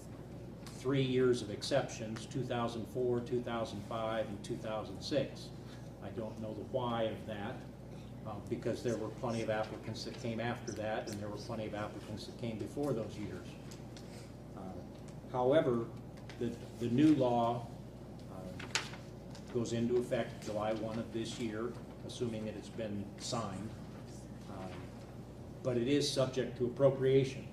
Speaker 21: 3 years of exceptions, 2004, 2005, and 2006. I don't know the why of that, because there were plenty of applicants that came after that, and there were plenty of applicants that came before those years. However, the new law goes into effect July 1 of this year, assuming that it's been signed. But it is subject to appropriation.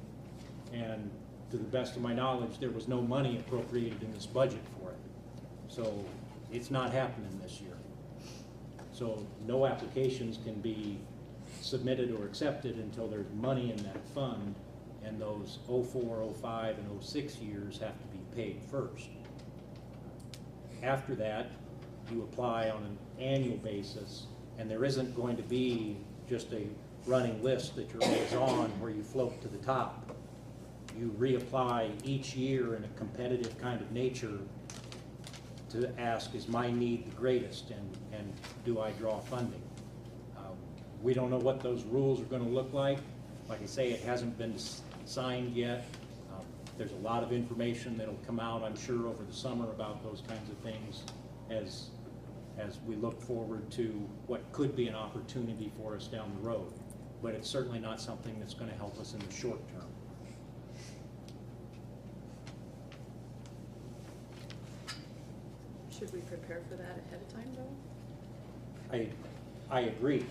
Speaker 21: And to the best of my knowledge, there was no money appropriated in this budget for it. So it's not happening this year. So no applications can be submitted or accepted until there's money in that fund, and those 04, 05, and 06 years have to be paid first. After that, you apply on an annual basis, and there isn't going to be just a running list that you're always on where you float to the top. You reapply each year in a competitive kind of nature to ask, is my need the greatest, and do I draw funding? We don't know what those rules are going to look like. Like I say, it hasn't been signed yet. There's a lot of information that'll come out, I'm sure, over the summer about those kinds of things as we look forward to what could be an opportunity for us down the road. But it's certainly not something that's going to help us in the short term.
Speaker 6: Should we prepare for that ahead of time, though?
Speaker 21: I agree.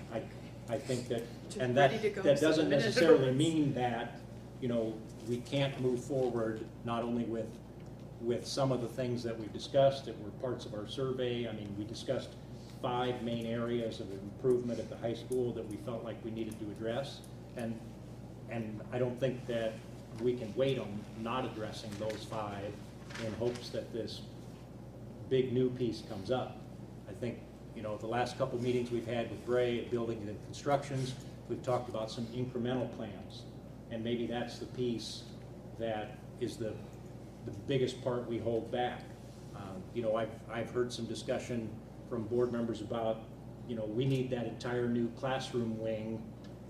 Speaker 21: I think that,
Speaker 6: Just
Speaker 21: and
Speaker 6: ready to go
Speaker 21: that doesn't
Speaker 6: 7 minutes
Speaker 21: necessarily
Speaker 6: advance.
Speaker 21: mean that, we can't move forward not only with some of the things that we've discussed that were parts of our survey. I mean, we discussed 5 main areas of improvement at the high school that we felt like we needed to address. And I don't think that we can wait on not addressing those 5 in hopes that this big new piece comes up. I think, the last couple meetings we've had with Bray at Building and Constructions, we've talked about some incremental plans. And maybe that's the piece that is the biggest part we hold back. I've heard some discussion from board members about, we need that entire new classroom wing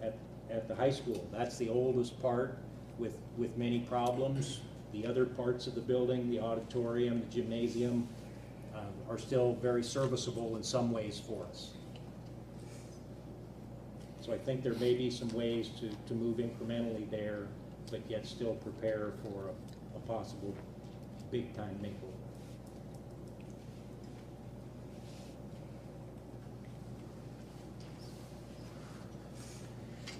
Speaker 21: at the high school. That's the oldest part with many problems. The other parts of the building, the auditorium, the gymnasium, are still very serviceable in some ways for us. So I think there may be some ways to move incrementally there, but yet still prepare for a possible big-time makeover.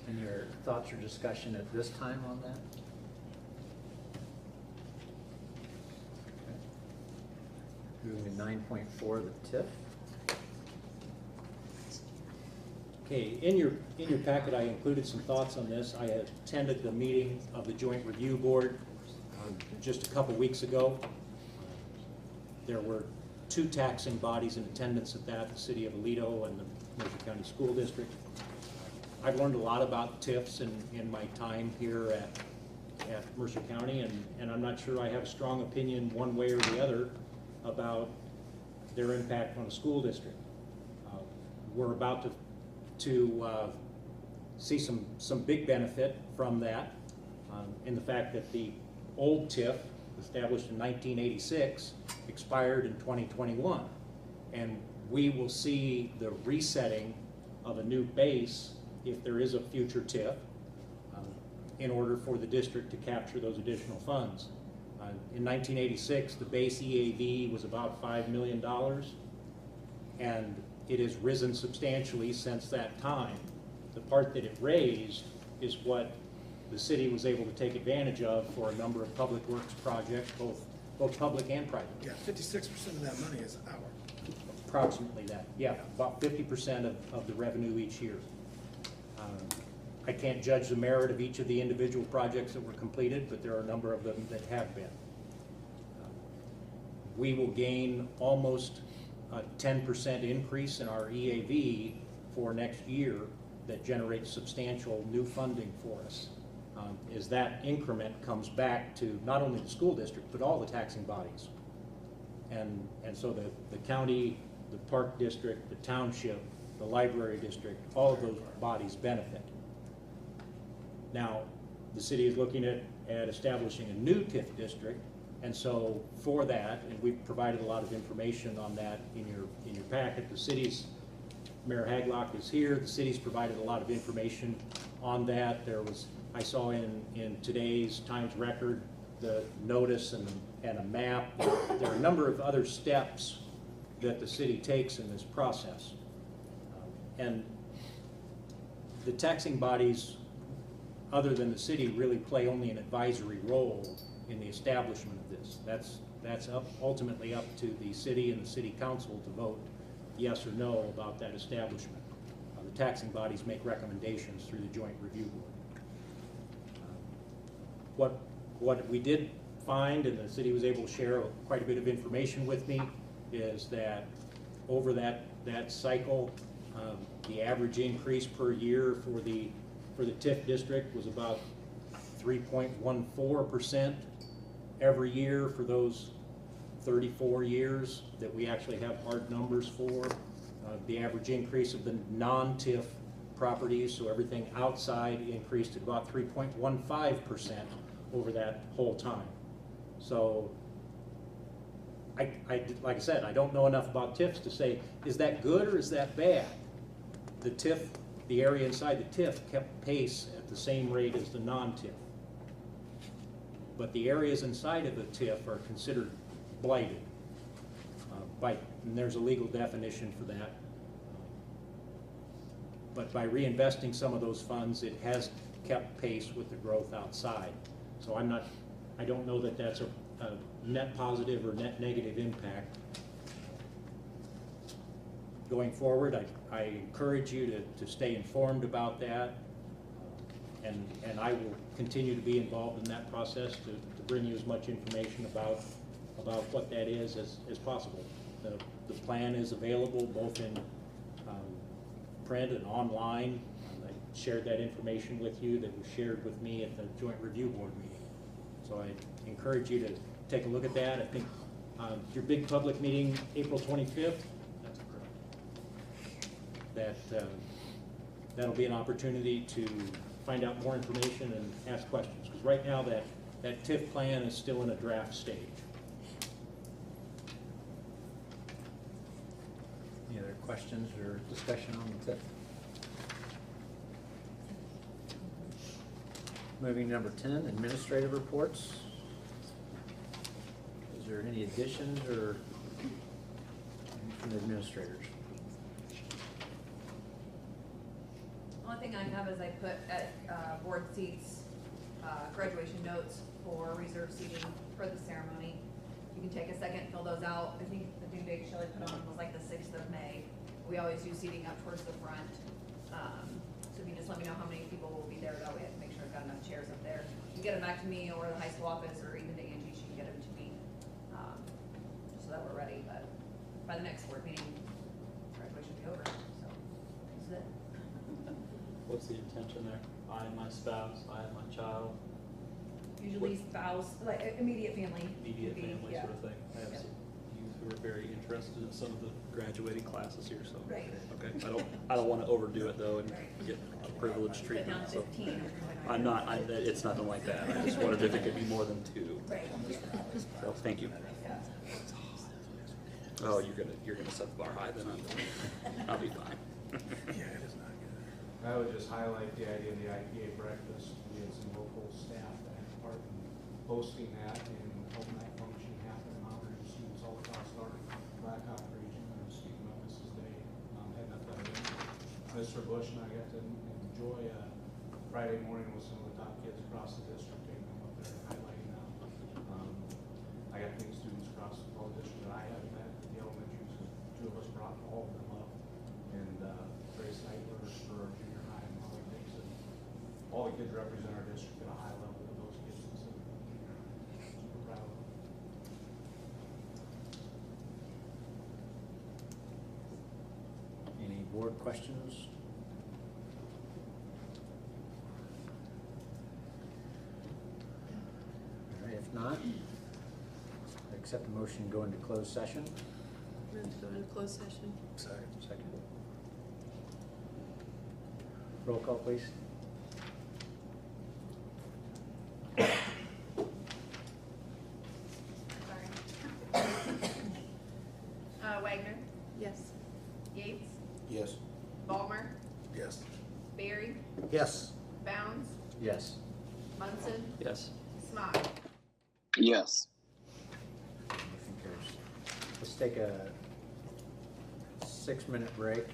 Speaker 3: And your thoughts or discussion at this time on that? Moving to 9.4, the TIF.
Speaker 21: Okay, in your packet, I included some thoughts on this. I attended the meeting of the Joint Review Board just a couple weeks ago. There were 2 taxing bodies in attendance at that, the City of Aledo and the Mercer County School District. I've learned a lot about TIFs in my time here at Mercer County, and I'm not sure I have a strong opinion one way or the other about their impact on a school district. We're about to see some big benefit from that in the fact that the old TIF, established in 1986, expired in 2021. And we will see the resetting of a new base if there is a future TIF in order for the district to capture those additional funds. In 1986, the base EAV was about $5 million, and it has risen substantially since that time. The part that it raised is what the city was able to take advantage of for a number of public works projects, both public and private.
Speaker 23: Yeah, 56% of that money is ours.
Speaker 21: Approximately that, yeah, about 50% of the revenue each year. I can't judge the merit of each of the individual projects that were completed, but there are a number of them that have been. We will gain almost a 10% increase in our EAV for next year that generates substantial new funding for us. As that increment comes back to not only the school district, but all the taxing bodies. And so the county, the park district, the township, the library district, all of those bodies benefit. Now, the city is looking at establishing a new TIF district, and so for that, and we've provided a lot of information on that in your packet. The city's, Mayor Haglock is here, the city's provided a lot of information on that. There was, I saw in today's Times Record, the notice and a map. There are a number of other steps that the city takes in this process. And the taxing bodies, other than the city, really play only an advisory role in the establishment of this. That's ultimately up to the city and the city council to vote yes or no about that establishment. The taxing bodies make recommendations through the Joint Review Board. What we did find, and the city was able to share quite a bit of information with me, is that over that cycle, the average increase per year for the TIF district was about 3.14% every year for those 34 years that we actually have hard numbers for. The average increase of the non-TIF properties, so everything outside, increased at about 3.15% over that whole time. So like I said, I don't know enough about TIFs to say, is that good or is that bad? The TIF, the area inside the TIF kept pace at the same rate as the non-TIF. But the areas inside of the TIF are considered blighted. And there's a legal definition for that. But by reinvesting some of those funds, it has kept pace with the growth outside. So I don't know that that's a net positive or net negative impact. Going forward, I encourage you to stay informed about that, and I will continue to be involved in that process to bring you as much information about what that is as possible. The plan is available both in print and online. I shared that information with you that was shared with me at the Joint Review Board meeting. So I encourage you to take a look at that. I think your big public meeting, April 25th, that'll be an opportunity to find out more information and ask questions. Because right now that TIF plan is still in a draft stage.
Speaker 3: Any other questions or discussion on the TIF? Moving to number 10, administrative reports. Is there any additions or from the administrators?
Speaker 14: The only thing I have is I put at board seats, graduation notes for reserve seating for the ceremony. You can take a second, fill those out. I think the due date Shelley put on was like the 6th of May. We always do seating up towards the front. So if you just let me know how many people will be there, that way I can make sure I've got enough chairs up there. You can get them back to me or the high school office, or even to Angie, she can get them to me, so that we're ready. But by the next board meeting, graduation will be over, so this is it.
Speaker 21: What's the
Speaker 17: I and my spouse, I and my child,
Speaker 14: Usually spouse, like immediate family.
Speaker 17: immediate
Speaker 14: would be-
Speaker 17: family
Speaker 14: yeah.
Speaker 17: sort of thing. I have
Speaker 14: Yeah.
Speaker 17: some youth who are very interested in some of the graduating classes here, so.
Speaker 14: Right.
Speaker 17: Okay, I don't wanna overdo it though and get a privileged
Speaker 14: Put
Speaker 17: treatment,
Speaker 14: down
Speaker 17: so.
Speaker 14: 15 or something like
Speaker 17: I'm not, it's nothing like that. I just wondered if it could be more than two.
Speaker 14: Right.
Speaker 17: So, thank you. Oh, you're gonna set the bar high then, I'll be fine.
Speaker 2: I would just highlight the idea of the IPA breakfast. We had some local staff that had part in hosting that and helping that function happen, honoring students all across our Blackhawk region. I'm speaking of Mrs. Day, heading up that event. Mr. Bush and I got to enjoy Friday morning with some of the top kids across the district, taking them up there and highlighting them. I got to meet students across all the district that I haven't met at the elementary, so two of us brought all of them up. And Grace Neitler for our junior high and Molly Dixon. All the kids represent our district at a high level with those kids, and so super proud of them.
Speaker 3: Any board questions? All right, if not, I accept the motion to go into closed session.
Speaker 6: Move to go into closed session.
Speaker 3: Second. Roll call, please.
Speaker 4: Wagner,
Speaker 6: Yes.
Speaker 4: Yates,
Speaker 11: Yes.
Speaker 4: Ballmer,
Speaker 11: Yes.
Speaker 4: Barry,
Speaker 8: Yes.
Speaker 4: Bounds,
Speaker 3: Yes.
Speaker 4: Munson,
Speaker 17: Yes.
Speaker 4: Smock.
Speaker 5: Yes.
Speaker 3: Motion carries. Let's take a 6-minute break.